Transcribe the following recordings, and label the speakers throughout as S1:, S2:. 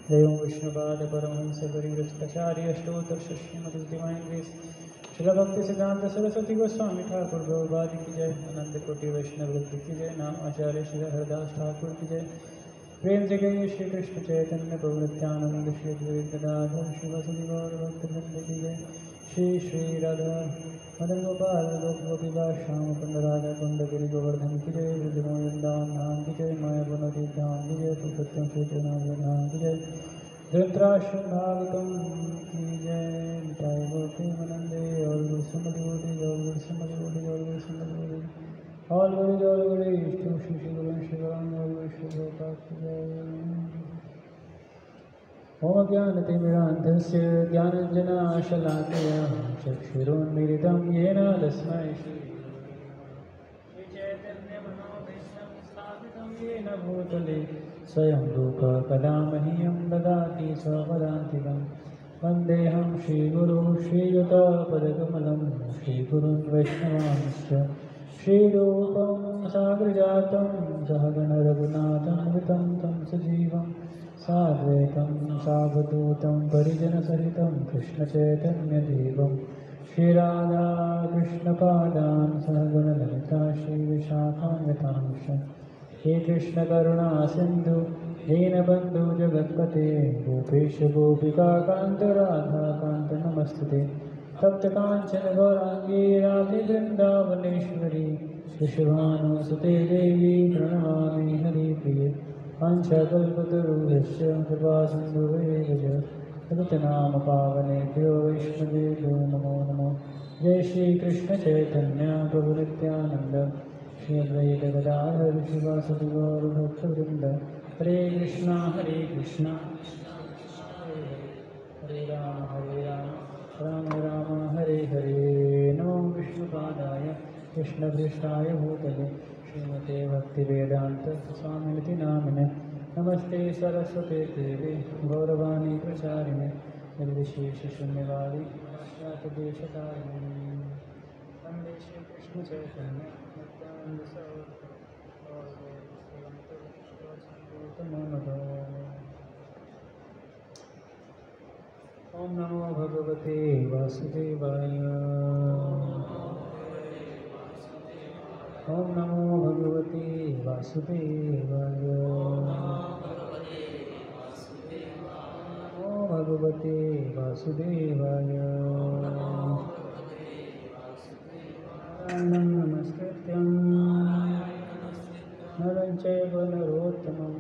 S1: जय ओम Vishnupad Paramhans परिव्रताचार्य अष्टोत्तर Shrimati divine grace शिला भक्ति सिद्धांत सरस्वती गोस्वामी ठाकुर गौरवाद की जय। अनंत कोटि वैष्णव वृत्ति की जय। नाम आचार्य श्री हरदास ठाकुर की जय। प्रेम से गए श्री कृष्ण चैतन्य प्रभु नित्यानंद श्री अद्वैत गदाधर शिवसुधि गौर भक्तवृंद की जय। श्री श्री राधा मदन गोपाल गोप गोपीका श्याम कुंड राधा कुंड गिरि गोवर्धन की जय। वृद्धिमोह वृंदावन धाम की जय। माया गुणदीप धाम की जय। पुरुषोत्तम श्री चैतन्य धाम की जय। धृतराष्ट्र भागवतम की जय। निताय गौतम नंदे और गुरुसुमति बोली और गुरुसुमति बोली और All glory, to Shri Shri Guru Shri Ram, all Vishnu Om Jnanatimirandhasya Jnananjana-shalakaya Chakshurunmilitam Yena Tasmai Shri Chaitanya-Manobhishtam Sthapitam Yena Bhutale Swayam Rupa Kadamahyam Dadati Swapadantikam Vandeham Shri Guru Shri Yuta Padakamalam Shri Gurun Vaishnavanscha Shri Rupam Sagrajatam Sahagana Raghunatham Vitam Tam Sajivam Sadvaitam Savadutam Parijana-sahitam Krishna Chaitanya Devam Shri Radha Krishna Padan Sahagana Lalita Shri Vishakhamyatamsha He Krishna Karuna Sindhu Deenabandhu Jagatpate Gopesha Gopika Kanta Radha Kanta Namastute Tapta Kanchana Gaurangi Radhe Vrindavaneshwari Vishvanu Sute Devi Pranamami Hari Priya Panchakalpatarubhasya Kripasindhuveva Patanama Pavanebhyo Vaishnavebhyo Namo Namo Jai Shri Krishna Chaitanya Prabhu Nityananda Shri Advaita Gadadhar Shivasati Gaura Bhakta Vrinda Hare Krishna Hare Krishna Hare Rama Hare Rama Rama Rama Hare Hare Namo Vishnupadaya Krishna Krishnaya Bhutale Srimate Bhaktivedanta Swamiti Namine Namaste Saraswate Devi Gauravani Pracharine Nirvishesha Shunyavadi Shyata Deshatarine Vande Shri Krishna Chaitanya Nityananda Sarvabhautamanuda Om Namo Bhagavate Vasudevaya Om Namo Bhagavate Vasudevaya Namo Bhagavate Vasudevaya Naranam Namaskrityam Naram Chaiva Narottamam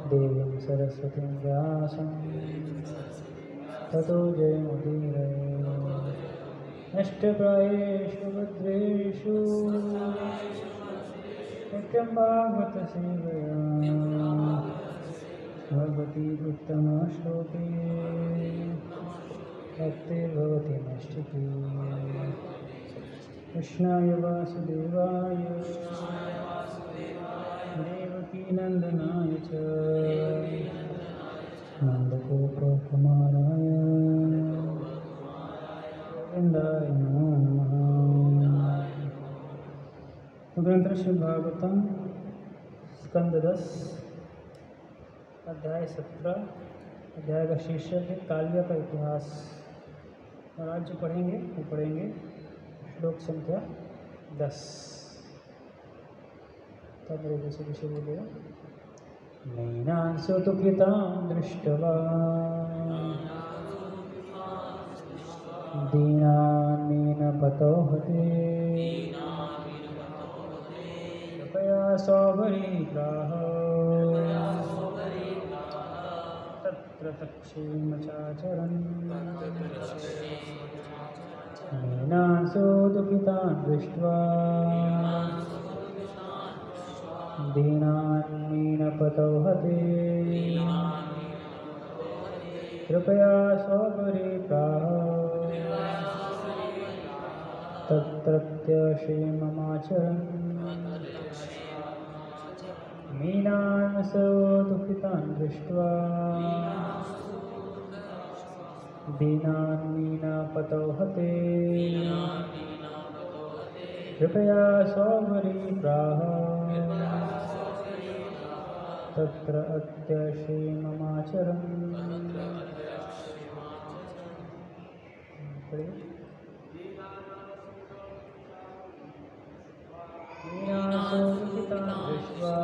S1: Devam Saraswatim Vyasam Tato Jayamudiraye Nashtaprayeshu Bhadreshu Nityam Bhagavata Sevaya Bhagavati Uttama Shloke Bhakti Bhavati Nashtiki Krishnaya Vasudevaya Devaki Nandanaya Cha Nandagopa Kumaraya Vrindaye Namo Namaha ग्रंथ श्रीमद् भागवतम स्कंद 10 अध्याय 17 अध्याय का शीर्षक है कालिया का इतिहास। और आज जो पढ़ेंगे श्लोक संख्या 10। तब मेरे जैसे विषय बोलेगा नैनांसो दुःखितां दृष्ट्वा दीनान्येन पतो हते कृपया सौभरीग्राह तत्र तक्षेमचाचरन् नैनांसो दुःखितान् दृष्ट्वा दीनान्येन पतो हते कृपया सौभरीग्राह तत्रत्यक्षेममाचरन् मीनांसो दुःखितान् दृष्ट्वा दीनान्येन पतो हते कृपया सौभरीग्राह तत्र अत्यक्षेममाचरन् मीनांसो दुःखितान् दृष्ट्वा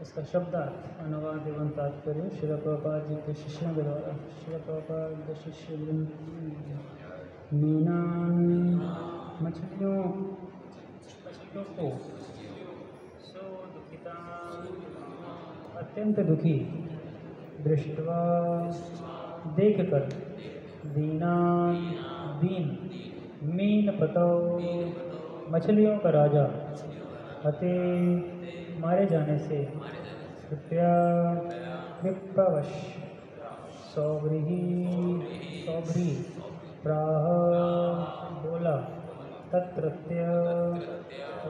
S1: इसका शब्दार्थ अनुवाद एवं तात्पर्य श्रील प्रभुपाद जी के शिष्यों के द्वारा। श्रील प्रभुपाद के शिष्य मीनान मछलियों को सो दुखिता अत्यंत दुखी दृष्टवा देखकर दीनान दीन मीन पतो मछलियों का राजा अति मारे जाने से कृपया कृपावश सौभरी प्राह बोला तत्रत्य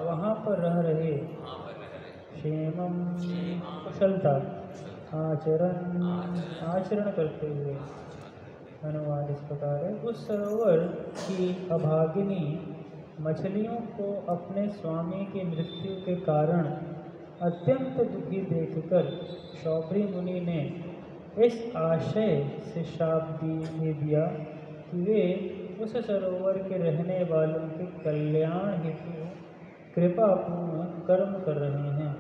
S1: वहाँ पर रह रहे क्षेमम कुशलता आचरण करते हुए। अनुवाद इस प्रकार है। उस सरोवर की अभागिनी मछलियों को अपने स्वामी की मृत्यु के कारण अत्यंत दुखी देखकर शौभरी मुनि ने इस आशय से शाप दे दिया कि वे उस सरोवर के रहने वालों के कल्याण हेतु कृपापूर्ण कर्म कर रहे हैं।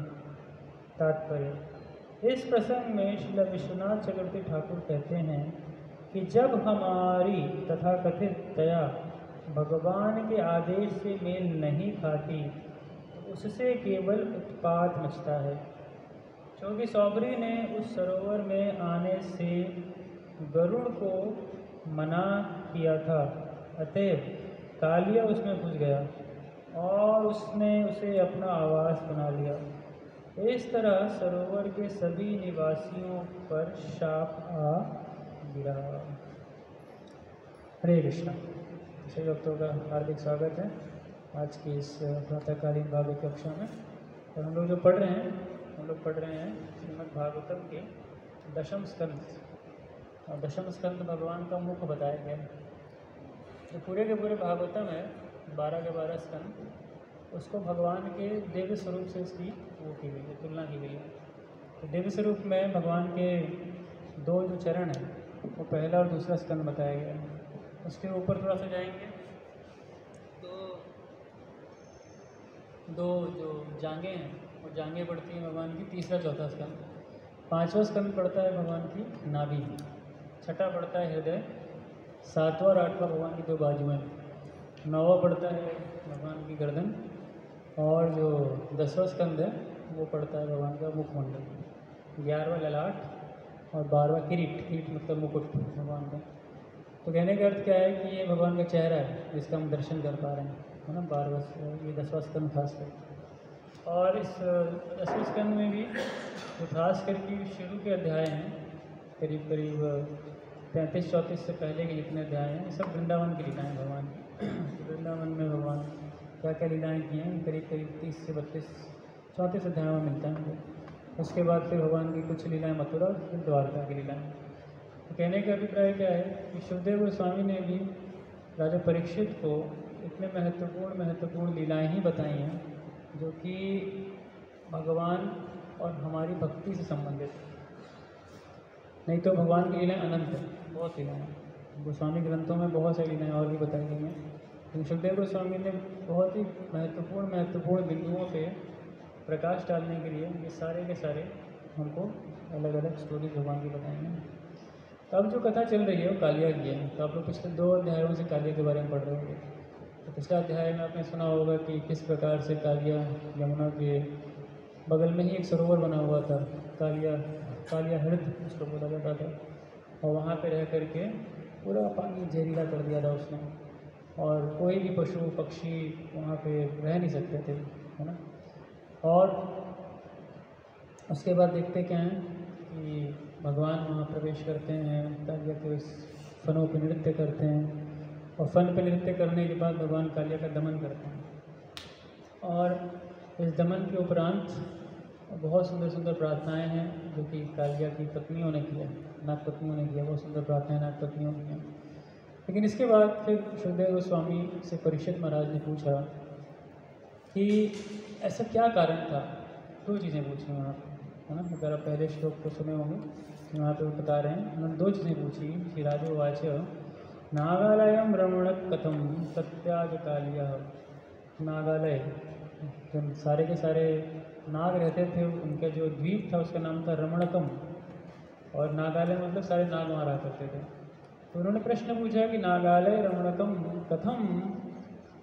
S1: तात्पर्य। इस प्रसंग में श्री विश्वनाथ चक्रवर्ती ठाकुर कहते हैं कि जब हमारी तथाकथित दया भगवान के आदेश से मेल नहीं खाती तो उससे केवल उत्पात मचता है। क्योंकि शौभरी ने उस सरोवर में आने से गरुड़ को मना किया था, अतएव कालिया उसमें घुस गया और उसने उसे अपना आवास बना लिया। इस तरह सरोवर के सभी निवासियों पर शाप आ गिरा। हरे कृष्णा। सभी भक्तों का हार्दिक स्वागत है आज की इस प्रातःकालीन भागवत कक्षा में। और हम लोग जो पढ़ रहे हैं श्रीमद् भागवतम के दशम स्कंद। और दशम स्कंद भगवान का मुख बताया गया है। जो पूरे के पूरे भागवतम है 12 के 12 स्कंद, उसको भगवान के दिव्य स्वरूप से इसकी वो की गई है, तुलना की गई है। तो दिव्य स्वरूप में भगवान के दो जो चरण हैं वो पहला और दूसरा स्कंद बताया गया है। उसके ऊपर थोड़ा सा जाएंगे तो दो जो जांघें हैं वो जांघें पड़ती हैं भगवान की, तीसरा चौथा स्कंद। पांचवा स्कंद पड़ता है भगवान की नाभि, छठा पड़ता है हृदय, सातवां और आठवां भगवान की दो बाजुएं, नौवां पड़ता है भगवान की गर्दन, और जो 10वां स्कंद है वो पड़ता है भगवान का मुखमंडल, 11वां ललाट और 12वां किरीट। किरीट मतलब मुकुट भगवान का। तो कहने का अर्थ क्या है कि ये भगवान का चेहरा है जिसका हम दर्शन कर पा रहे हैं, है ना। 12वां ये 10वां स्कंद खास कर। और इस 10वें स्कंद में भी जो खास करके शुरू के अध्याय हैं करीब 33-34 से पहले के जितने अध्याय हैं सब वृंदावन की लीलाएँ भगवान की। वृंदावन में भगवान क्या क्या लीलाएँ की हैं करीब 30 से 34 अध्याय में मिलता है हमको। उसके बाद फिर भगवान की कुछ लीलाएँ मथुरा और फिर द्वारका की लीलाएँ। तो कहने का अभिप्राय क्या है कि सुखदेव गोस्वामी ने भी राजा परीक्षित को इतने महत्वपूर्ण लीलाएँ ही बताई हैं जो कि भगवान और हमारी भक्ति से संबंधित। नहीं तो भगवान की लीलाएँ अनंत है, बहुत लीलाएँ हैं। गोस्वामी ग्रंथों में बहुत सारी लीलाएँ और भी बताई गई हैं, लेकिन सुखदेव गोस्वामी ने बहुत ही महत्वपूर्ण बिंदुओं पे प्रकाश डालने के लिए ये सारे के सारे हमको अलग अलग स्टोरी भगवान की बताई हैं। तो अब जो कथा चल रही है वो कालिया की है। तो आप लोग पिछले 2 अध्यायों से कालिया के बारे में पढ़ रहे होंगे। तो पिछले अध्याय में आपने सुना होगा कि किस प्रकार से कालिया यमुना के बगल में ही एक सरोवर बना हुआ था, कालिया हृद उसको बोला जाता था। और वहाँ पे रह करके पूरा पानी जहरीला कर दिया था उसने, और कोई भी पशु पक्षी वहाँ पे रह नहीं सकते थे, है ना। और उसके बाद देखते क्या हैं कि भगवान वहाँ प्रवेश करते हैं, कालिया के उस फनों पर नृत्य करते हैं, और फन पर नृत्य करने के बाद भगवान कालिया का दमन करते हैं। और इस दमन के उपरांत बहुत सुंदर सुंदर प्रार्थनाएं हैं जो कि कालिया की पत्नियों ने किया, नाग पत्नियों ने किया, बहुत सुंदर प्रार्थनाएं नाग पत्नियों ने किया। लेकिन इसके बाद फिर सुखदेव गोस्वामी से परीक्षित महाराज ने पूछा कि ऐसा क्या कारण था। दो चीज़ें पूछी वहाँ पर, है ना, अगर आप पहले श्लोक को सुने होंगे, यहाँ पे वो बता रहे हैं, उन्होंने दो चीज़ें पूछी। श्री राजोवाच नागालयम रमण कथम सत्याज कालिया। नागालय, जो सारे के सारे नाग रहते थे, उनका जो द्वीप था उसका नाम था रमणकम, और नागालय मतलब सारे नाग वहाँ रहा करते थे। तो उन्होंने प्रश्न पूछा कि नागालय रमणकम कथम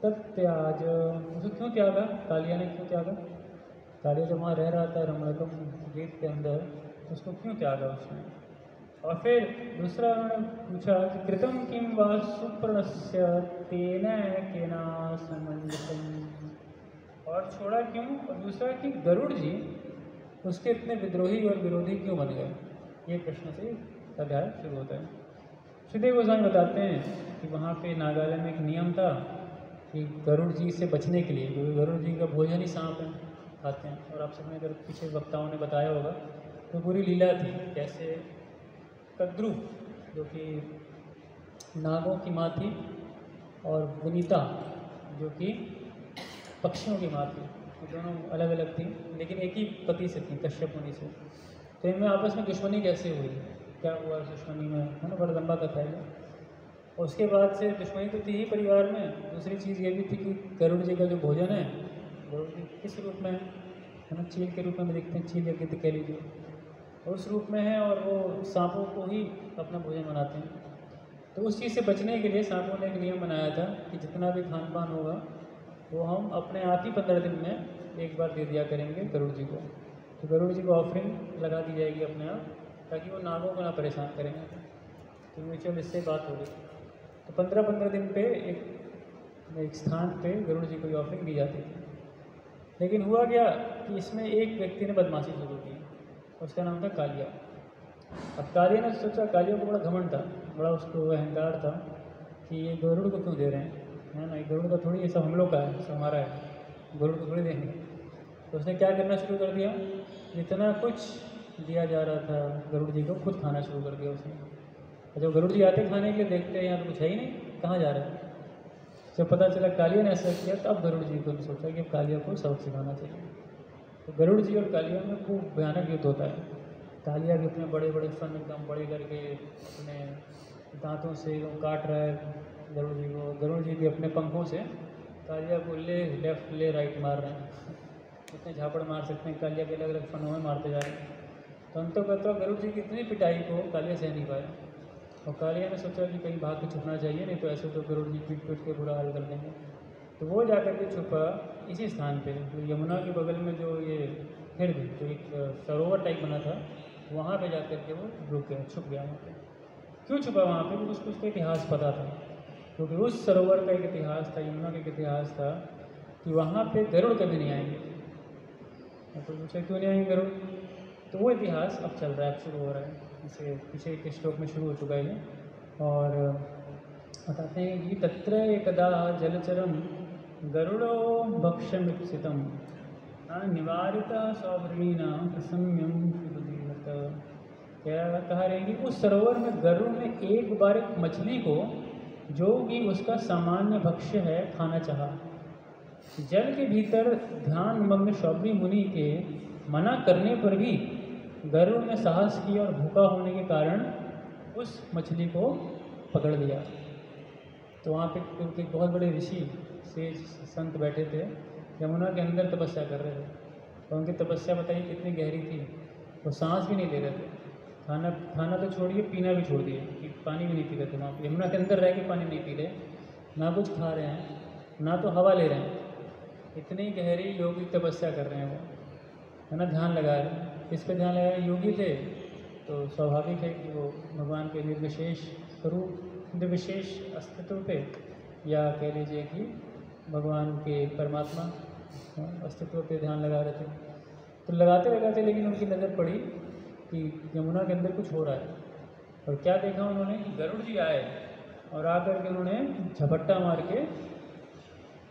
S1: तत्याज, उसको क्यों त्यागा, कालिया ने क्यों त्यागा। कालिया जब वहाँ रह रहा था रमणकम द्वीप के अंदर, उसको क्यों त्यागा उसने। और फिर दूसरा उन्होंने पूछा कि कृतम किम वा सुपर्णस्य तेन केना समंजसम, और छोड़ा क्यों। और दूसरा कि गरुड़ जी उसके इतने विद्रोही और विरोधी क्यों बन गए। ये प्रश्न से अध्याय शुरू होता है। सुखदेव गोस्वामी बताते हैं कि वहाँ पे नागालय में एक नियम था कि गरुड़ जी से बचने के लिए, क्योंकि गरुड़ जी का भोजन ही सांप है, खाते हैं। और आप सबने अगर पीछे वक्ताओं ने बताया होगा तो पूरी लीला थी कैसे कद्रु जो कि नागों की माँ थी और वनिता जो कि पक्षियों की माँ थी, ये दोनों अलग अलग थी लेकिन एक ही पति से थी, कश्यप मुनि से। तो इनमें आपस में दुश्मनी कैसे हुई, क्या हुआ उस दुश्मनी में, है ना, बड़ा लंबा कथा है। और उसके बाद से दुश्मनी तो थी ही परिवार में, दूसरी चीज़ ये भी थी कि गरुड़ जी का जो भोजन है, गरुड़ जी किस रूप में है ना, चील के रूप में दिखते हैं, चील या गिद्ध कह लीजिए, उस रूप में है, और वो सांपों को ही अपना भोजन बनाते हैं। तो उस चीज़ से बचने के लिए सांपों ने एक नियम बनाया था कि जितना भी खान पान होगा वो हम अपने आप ही 15 दिन में एक बार दे दिया करेंगे गरुड़ जी को। तो गरुड़ जी को ऑफरिंग लगा दी जाएगी अपने आप, ताकि वो नागों को ना परेशान करेंगे। तो म्यूचुअल इससे बात हो गई। तो 15-15 दिन पे एक स्थान पे गरुड़ जी को ऑफरिंग दी जाती थी। लेकिन हुआ क्या कि इसमें एक व्यक्ति ने बदमाशी शुरू की, उसका नाम था कालिया। अब कालिया ने सोचा, कालिया को बड़ा घमंड था, बड़ा उसको अहंकार था कि ये गरुड़ को क्यों दे रहे हैं, है ना, ये गरुड़ का थोड़ी, ये सब हम लोग का है, सब हमारा है, गरुड़ को थोड़ी देंगे। तो उसने क्या करना शुरू कर दिया, जितना कुछ दिया जा रहा था गरुड़ जी को खुद खाना शुरू कर दिया उसने। और जब गरुड़ जी आते खाने के लिए, देखते हैं यहाँ तो कुछ है ही नहीं, कहाँ जा रहा है। जब पता चला कालिया ने ऐसा किया, तब गरुड़ जी को सोचा कि कालिया को सबक सिखाना चाहिए। तो गरुड़ जी और कालिया में खूब भयानक युद्ध होता है। कालिया भी अपने बड़े बड़े फन एकदम बड़े करके अपने दांतों से एकदम काट रहा है गरुड़ जी को, गरुड़ जी भी अपने पंखों से कालिया को लेफ्ट ले राइट मार रहे हैं। इतने झापड़ मार सकते हैं, कालिया के अलग अलग फनों में मारते जा रहे हैं। तो अंत करता गरुड़ जी की इतनी पिटाई को कालिया सह नहीं पाया, और कालिया ने सोचा कि कहीं भाग के छुपना चाहिए, नहीं तो ऐसे तो गरुड़ जी पीट पीट के बुरा हाल कर देंगे। तो वो जाकर के छुपा इसी स्थान पे, तो यमुना के बगल में जो ये हिरद, जो एक सरोवर टाइप बना था, वहाँ पे जाकर के वो रुक गया, छुप गया वहाँ पे। क्यों छुपा वहाँ पे, क्योंकि उसको उसका इतिहास पता था, क्योंकि उस सरोवर का एक इतिहास था, यमुना का एक इतिहास था कि वहाँ पे गरुड़ कभी नहीं आएंगे। तो पूछा क्यों नहीं आएंगे गरुड़, तो वो इतिहास अब चल रहा है, अब शुरू हो रहा है, इसे पीछे के श्लोक में शुरू हो चुका है ये। और बताते हैं कि तत्र एकदा जलचरम गरुड़ो भक्ष्यमीप्सितम निवारित सौभृणीना प्रसम्यम विदुदीहत। क्या कहा रहे कि उस सरोवर में गरुड़ ने एक बार एक मछली को, जो कि उसका सामान्य भक्ष्य है, खाना चाहा। जल के भीतर ध्यान मग्न शौभरी मुनि के मना करने पर भी गरुड़ ने साहस किया और भूखा होने के कारण उस मछली को पकड़ लिया। तो वहाँ पे क्योंकि बहुत बड़े ऋषि सेज संत बैठे थे, यमुना के अंदर तपस्या कर रहे थे। तो उनकी तपस्या बताइए कितनी गहरी थी, वो सांस भी नहीं ले रहे थे, खाना तो छोड़िए, पीना भी छोड़ दिए, कि पानी भी नहीं पी रहे थे। वहाँ पर यमुना के अंदर रह के पानी नहीं पी रहे, ना कुछ खा रहे हैं, ना तो हवा ले रहे हैं, इतनी गहरी योगिक तपस्या कर रहे हैं वो, है ना, ध्यान लगा रहे हैं। किस पे ध्यान लगा रहे हैं, योगी थे, तो स्वाभाविक है कि वो भगवान के निर्विशेष स्वरूप, निर्विशेष अस्तित्व पे, या कह लीजिए कि भगवान के परमात्मा अस्तित्व पे ध्यान लगा रहे थे। तो लगाते लगाते लेकिन उनकी नज़र पड़ी कि यमुना के अंदर कुछ हो रहा है। और क्या देखा उन्होंने कि गरुड़ जी आए और आकर के उन्होंने झपट्टा मार के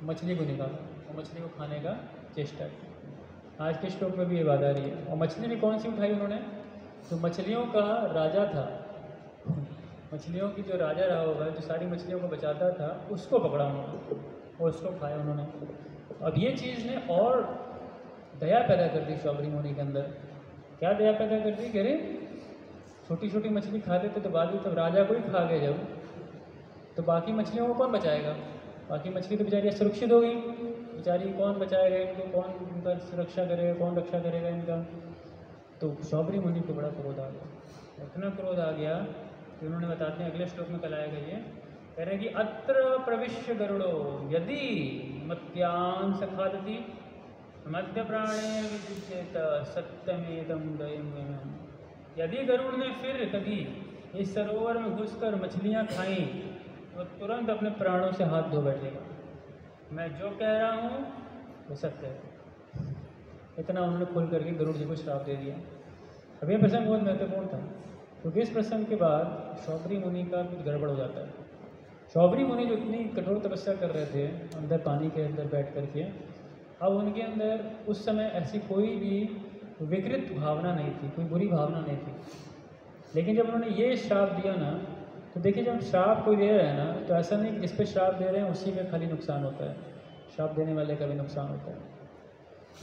S1: मछली को निकाला और मछली को खाने का चेष्टा की। आज के श्लोक में भी ये बात आ रही है। और मछली भी कौन सी उठाई उन्होंने? जो मछलियों का राजा था, मछलियों की जो राजा रहा होगा, जो सारी मछलियों को बचाता था, उसको पकड़ा उन्होंने और उसको खाया उन्होंने। अब ये चीज़ ने और दया पैदा कर दी शौबरी मुनि के अंदर। क्या दया पैदा कर दी? कह रहे छोटी छोटी मछली खा लेते तो बाद में तब राजा को ही खा गए जब, तो बाकी मछलियों को कौन बचाएगा? बाकी मछली तो बेचारी सुरक्षित हो गई, बेचारी कौन बचाएगा इनको, कौन इनका सुरक्षा करेगा, कौन रक्षा करेगा इनका? तो शौबरी मुनि को बड़ा क्रोध आ गया। इतना क्रोध आ गया कि उन्होंने बताते हैं अगले श्लोक में कल आएगा ये, कह रहे हैं कि अत्र प्रविश्य गरुड़ो यदि मत्यांश खादति मध्य प्राणे विद्युत सत्यमेदम दयम। यदि गरुड़ ने फिर कभी इस सरोवर में घुसकर मछलियाँ खाई तो तुरंत अपने प्राणों से हाथ धो बैठेगा। मैं जो कह रहा हूँ वो सत्य है। इतना उन्होंने खोल करके गरुड़ जी को श्राप दे दिया। अब ये प्रसंग बहुत महत्वपूर्ण था, क्योंकि इस प्रसंग के बाद शौबरी मुनि का कुछ गड़बड़ हो जाता है। शौबरी मुनि जो इतनी कठोर तपस्या कर रहे थे अंदर पानी के अंदर बैठ करके, अब उनके अंदर उस समय ऐसी कोई भी विकृत भावना नहीं थी, कोई बुरी भावना नहीं थी। लेकिन जब उन्होंने ये श्राप दिया ना, तो देखिए जब श्राप कोई दे रहे हैं ना, तो ऐसा नहीं कि जिस पे श्राप दे रहे हैं उसी में खाली नुकसान होता है, श्राप देने वाले का भी नुकसान होता है।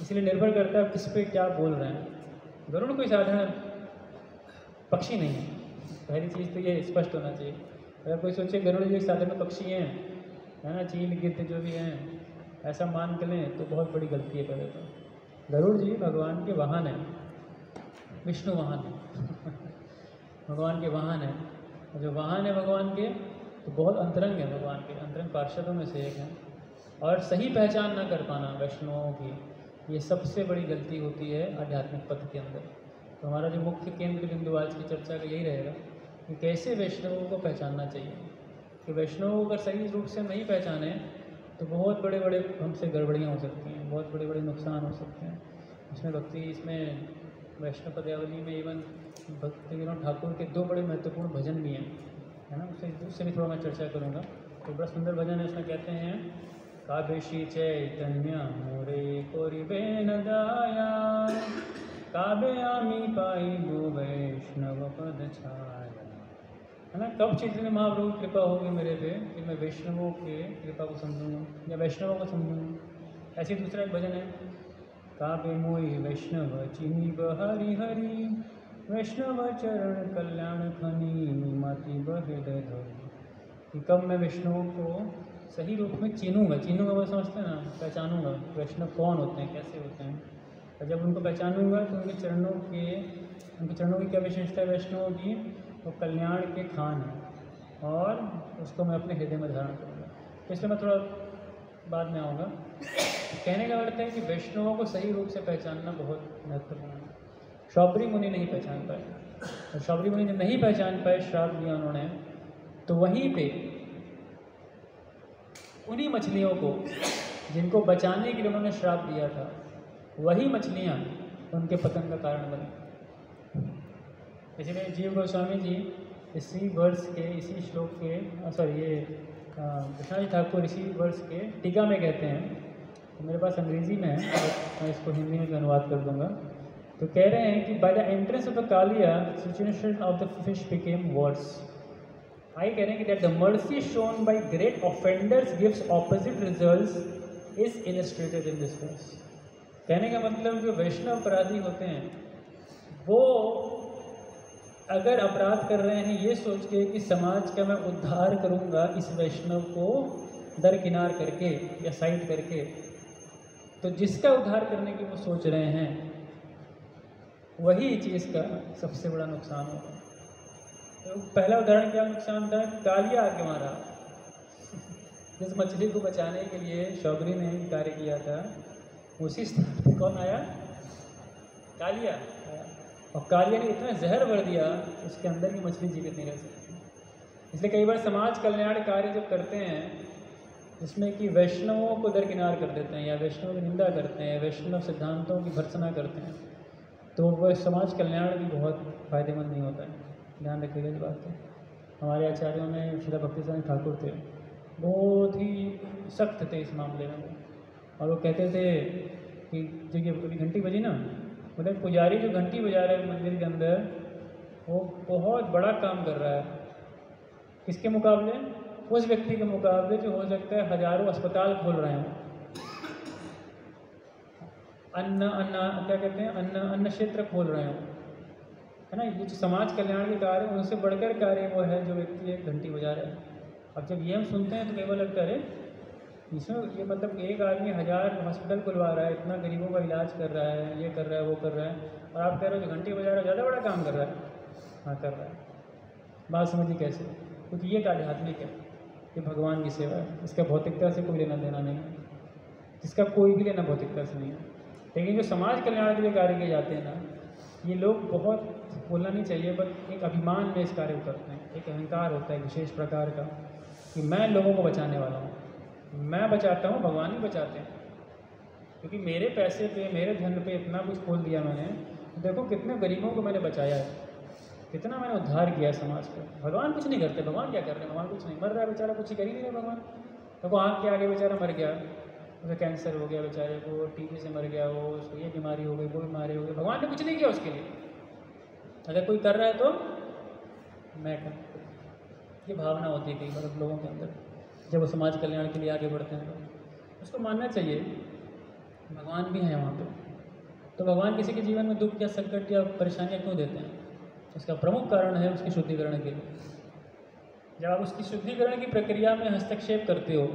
S1: इसलिए निर्भर करता है किस पे क्या बोल रहे हैं। गरुड़ कोई साधारण पक्षी नहीं है, पहली चीज़ तो ये स्पष्ट होना चाहिए। अगर कोई सोचे गरुड़ जी साधारण पक्षी हैं, है ना, चील गिद्ध जो भी हैं, ऐसा मान के लें तो बहुत बड़ी गलती है। पहले तो गरुड़ जी भगवान के वाहन हैं, विष्णु वाहन है भगवान के वाहन है। और जो वाहन है भगवान के, तो बहुत अंतरंग है, भगवान के अंतरंग पार्षदों में से एक है। और सही पहचान ना कर पाना वैष्णवों की, ये सबसे बड़ी गलती होती है आध्यात्मिक पथ के अंदर। तो हमारा जो मुख्य केंद्र बिंदु आज की चर्चा का यही रहेगा कि कैसे वैष्णवों को पहचानना चाहिए। कि वैष्णवों को अगर सही रूप से नहीं पहचाने तो बहुत बड़े बड़े हमसे गड़बड़ियाँ हो सकती हैं, बहुत बड़े बड़े नुकसान हो सकते हैं। इसमें भक्ति, इसमें वैष्णव पदावली में इवन भक्ति विनोद ठाकुर के 2 बड़े महत्वपूर्ण भजन भी हैं, है ना, उससे भी थोड़ा मैं चर्चा करूँगा। तो बड़ा सुंदर भजन है, उसमें कहते हैं काबेशी चैतन्य मोरे कोरिबे नदाया काबे आमी पाई गो वैष्णव पद छाया। है ना, कब चैतन्य महाप्रभु की कृपा होगी मेरे पे कि मैं वैष्णवों के कृपा को समझूंगा या वैष्णवों को समझूंगा। ऐसे दूसरा एक भजन है, काबे मोई वैष्णव चिनी बहरी हरि वैष्णव चरण कल्याण खनी माती बहृदय धरी। कि कब मैं वैष्णवों को सही रूप में चीनूंगा, वो समझते हैं ना, पहचानूंगा वैष्णव कौन होते हैं, कैसे होते हैं। और जब उनको पहचानूंगा तो उनके चरणों की क्या विशेषता है वैष्णवों की? वो कल्याण के खान है और उसको मैं अपने हृदय में धारण करूँगा। तो इसलिए मैं थोड़ा बाद में आऊँगा। कहने का अर्थ है कि वैष्णवों को सही रूप से पहचानना बहुत महत्वपूर्ण है। शौबरी मुनि नहीं पहचान पाए, और शौबरी मुनि जब नहीं पहचान पाए, श्राप दिया उन्होंने, तो वहीं पे उन्हीं मछलियों को जिनको बचाने के लिए उन्होंने श्राप दिया था, वही मछलियाँ उनके पतन का कारण बनी। इसलिए जीव गोस्वामी जी इसी वर्ष के इसी श्लोक के कृष्णा ठाकुर इसी वर्ष के टीका में कहते हैं, तो मेरे पास अंग्रेजी में है, मैं इसको हिंदी में भी अनुवाद कर दूंगा। तो कह रहे हैं कि by the entrance of the Kaliya situation of the fish became worse. आगे कह रहे हैं कि that the mercy shown by great offenders gives opposite results is illustrated in this verse. कहने का मतलब जो वैष्णव अपराधी होते हैं वो अगर अपराध कर रहे हैं ये सोच के कि समाज का मैं उद्धार करूंगा इस वैष्णव को दरकिनार करके या साइड करके, तो जिसका उद्धार करने की वो सोच रहे हैं वही चीज़ का सबसे बड़ा नुकसान होगा। तो पहला उदाहरण क्या नुकसान था? कालिया आके मारा। जिस मछली को बचाने के लिए शौबरी ने कार्य किया था, उसी स्थान पर कौन आया? कालिया आया। और कालिया ने इतना जहर भर दिया उसके अंदर की मछली जीवित नहीं रह सकती। इसलिए कई बार समाज कल्याण कार्य जब करते हैं जिसमें कि वैष्णवों को दरकिनार कर देते हैं या वैष्णव की निंदा करते हैं, वैष्णव सिद्धांतों की भर्त्सना करते हैं, तो वह समाज कल्याण भी बहुत फायदेमंद नहीं होता है। ध्यान रखिएगा इस बात को। हमारे आचार्यों में श्री भक्तिसानंद ठाकुर थे, बहुत ही सख्त थे इस मामले में, और वो कहते थे कि जो ये अभी घंटी बजी ना, मतलब पुजारी जो घंटी बजा रहा है मंदिर के अंदर, वो बहुत बड़ा काम कर रहा है। किसके मुकाबले? उस व्यक्ति के मुकाबले जो हो सकता है हजारों अस्पताल खोल रहे हैं। अन्न क्या कहते हैं, अन्न क्षेत्र खोल रहे हो, है ना। ये जो समाज कल्याण के कार्य, उनसे बढ़कर कार्य वो है जो व्यक्ति एक घंटी बजा रहा है। अब जब ये हम सुनते हैं तो कई बार लगता है अरे इसमें ये मतलब एक आदमी 1000 हॉस्पिटल खुलवा रहा है, इतना गरीबों का इलाज कर रहा है, ये कर रहा है, वो कर रहा है, और आप कह रहे हो जो घंटी बजा रहा है ज़्यादा बड़ा काम कर रहा है। हाँ, कर रहा है। बात समझिए कैसे? क्योंकि ये आध्यात्मिक है, ये भगवान की सेवा है, इसका भौतिकता से कोई लेना देना नहीं है, इसका कोई भी लेना भौतिकता से नहीं है। लेकिन जो समाज कल्याण के लिए कार्य किए जाते हैं ना, ये लोग बहुत बोलना नहीं चाहिए, बट एक अभिमान में इस कार्य को करते हैं। एक अहंकार होता है विशेष प्रकार का कि मैं लोगों को बचाने वाला हूँ, मैं बचाता हूँ, भगवान ही बचाते हैं। क्योंकि मेरे पैसे पे, मेरे धन पे इतना कुछ खोल दिया मैंने, देखो कितने गरीबों को मैंने बचाया है, कितना मैंने उद्धार किया है समाज का। भगवान कुछ नहीं करते, भगवान क्या कर रहे हैं? भगवान कुछ नहीं, मर रहा है बेचारा, कुछ ही कर ही नहीं रहे भगवान। देखो आँख के आगे बेचारा मर गया, उसे कैंसर हो गया बेचारे को, टीबी से मर गया, वो उसको ये बीमारी हो गई, वो बीमारी हो गई, भगवान ने कुछ नहीं किया उसके लिए। अगर कोई कर रहा है तो मैं कर, ये भावना होती है कई बार लोगों के अंदर, जब वो समाज कल्याण के लिए आगे बढ़ते हैं तो उसको मानना चाहिए भगवान भी हैं वहाँ पे। तो भगवान किसी के जीवन में दुख या संकट या परेशानियाँ क्यों देते हैं? इसका प्रमुख कारण है उसकी शुद्धिकरण के लिए। जब आप उसकी शुद्धिकरण की प्रक्रिया में हस्तक्षेप करते हो,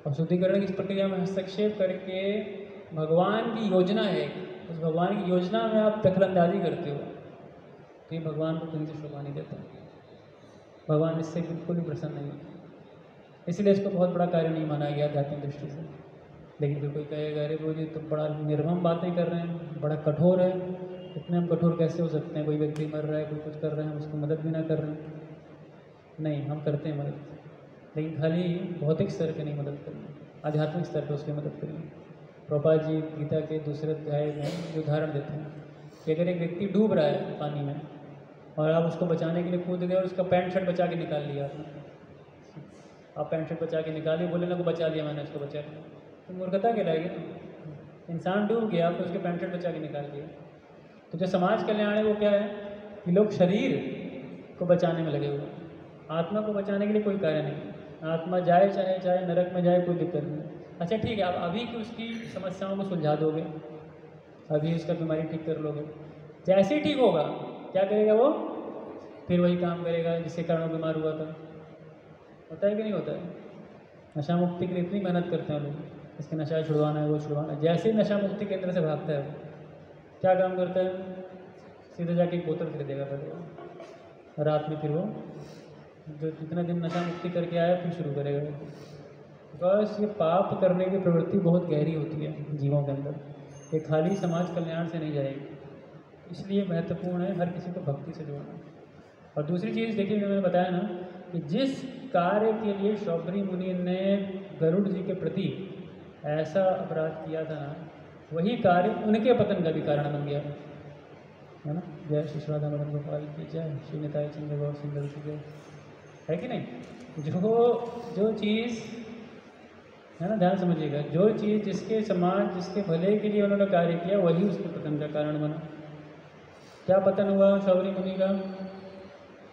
S1: और शुद्धिकरण की प्रक्रिया में हस्तक्षेप करके भगवान की योजना है, उस भगवान की योजना में आप दखलंदाजी करते हो, तो ये भगवान को कहीं से शोभा नहीं देता। भगवान इससे बिल्कुल भी प्रसन्न नहीं होता, इसलिए इसको बहुत बड़ा कार्य नहीं माना गया आध्यात्मिक दृष्टि से। लेकिन फिर कोई कहेगा अरे वो जी तो बड़ा निर्मम बातें कर रहे हैं, बड़ा कठोर है, इतने हम कठोर कैसे हो सकते हैं? कोई व्यक्ति मर रहा है, कोई कुछ कर रहे हैं, उसको मदद भी ना कर रहे हैं। नहीं, हम करते हैं मदद, लेकिन खाली भौतिक स्तर पर नहीं मदद करेंगे, आध्यात्मिक स्तर पर उसकी मदद करेंगे। प्रभुपाद जी गीता के दूसरे अध्याय में जो उदाहरण देते हैं कि अगर एक व्यक्ति डूब रहा है पानी में और आप उसको बचाने के लिए कूद गए और उसका पैंट शर्ट बचा के निकाल लिया आपने, आप पैंट शर्ट बचा के निकालिए, बोले ना को बचा लिया मैंने, उसको बचा लिया, तो मूर्खता कहलाएगी ना। इंसान डूब गया, आपने उसके पैंट शर्ट बचा के निकाल लिया। तो जो समाज कल्याण है वो क्या है कि लोग शरीर को बचाने में लगे हुए हैं, आत्मा को बचाने के लिए कोई कार्य नहीं। आत्मा जाए चाहे नरक में जाए, कोई दिक्कत नहीं। अच्छा ठीक है, आप अभी की उसकी समस्याओं को सुलझा दोगे, अभी उसका बीमारी ठीक कर लोगे, जैसे ही ठीक होगा क्या करेगा वो? फिर वही काम करेगा जिसके कारण वो बीमार हुआ था। होता है कि नहीं होता है? नशा मुक्ति के लिए इतनी मेहनत करते हैं लोग, इसके नशा छुड़वाना है, वो छुड़वाना है। जैसे ही नशा मुक्ति केंद्र से भागता है, क्या काम करता है? सीधे जाके एक बोतल खरीदेगा पहले वो, रात में फिर वो जो जितना दिन नशा मुक्ति करके आया फिर शुरू करेगा। बस ये पाप करने की प्रवृत्ति बहुत गहरी होती है जीवों के अंदर, ये खाली समाज कल्याण से नहीं जाएगी। इसलिए महत्वपूर्ण है हर किसी को भक्ति से जोड़ना। और दूसरी चीज़ देखिए, मैंने बताया ना कि जिस कार्य के लिए शौबरी मुनि ने गरुड़ जी के प्रति ऐसा अपराध किया था ना, वही कार्य उनके पतन का भी कारण बन गया, है ना। जय श्री श्राधा मदन गोपाल की जय, श्री निताई चंद्र गौर सुंदर की जय, है कि नहीं। जो चीज़ है ना, ध्यान समझिएगा, जो चीज़ जिसके समाज, जिसके भले के लिए उन्होंने कार्य किया, वही उसके पतन का कारण बना। क्या पतन हुआ शौबरी मुनि का?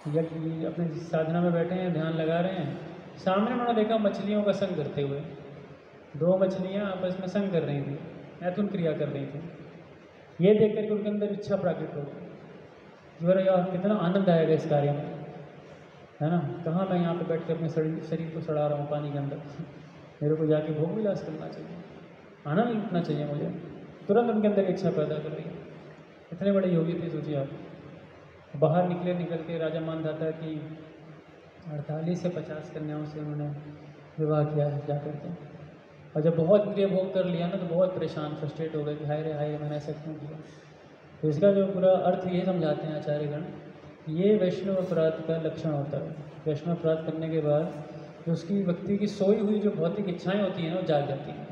S1: अपने साधना में बैठे हैं, ध्यान लगा रहे हैं, सामने उन्होंने देखा मछलियों का संग करते हुए, 2 मछलियाँ आपस में संग कर रही थी, मैथुन क्रिया कर रही थी। ये देख करके उनके अंदर इच्छा प्राकृत हो गई, बोले यार कितना आनंद आएगा इस कार्य में, है ना। कहाँ मैं यहाँ पे बैठ के अपने शरीर को सड़ा रहा हूँ पानी के अंदर, मेरे को जाके भोग विलास करना चाहिए, आनंद लुटना चाहिए मुझे। तुरंत उनके अंदर इच्छा पैदा कर रही है। इतने बड़े योगी थे, सोचिए आप। बाहर निकल के राजा मानधाता की 48 से 50 कन्याओं से उन्होंने विवाह किया है जा करके। और जब बहुत प्रिय भोग कर लिया ना, तो बहुत परेशान, फ्रस्ट्रेट हो गए कि हाय रे हाय, मैंने ऐसा क्यों किया। तो इसका जो पूरा अर्थ ये समझाते हैं आचार्यगण, ये वैष्णव अपराध का लक्षण होता है। वैष्णव अपराध करने के बाद जो उसकी व्यक्ति की सोई हुई जो भौतिक इच्छाएँ होती हैं ना, वो जाग जाती हैं।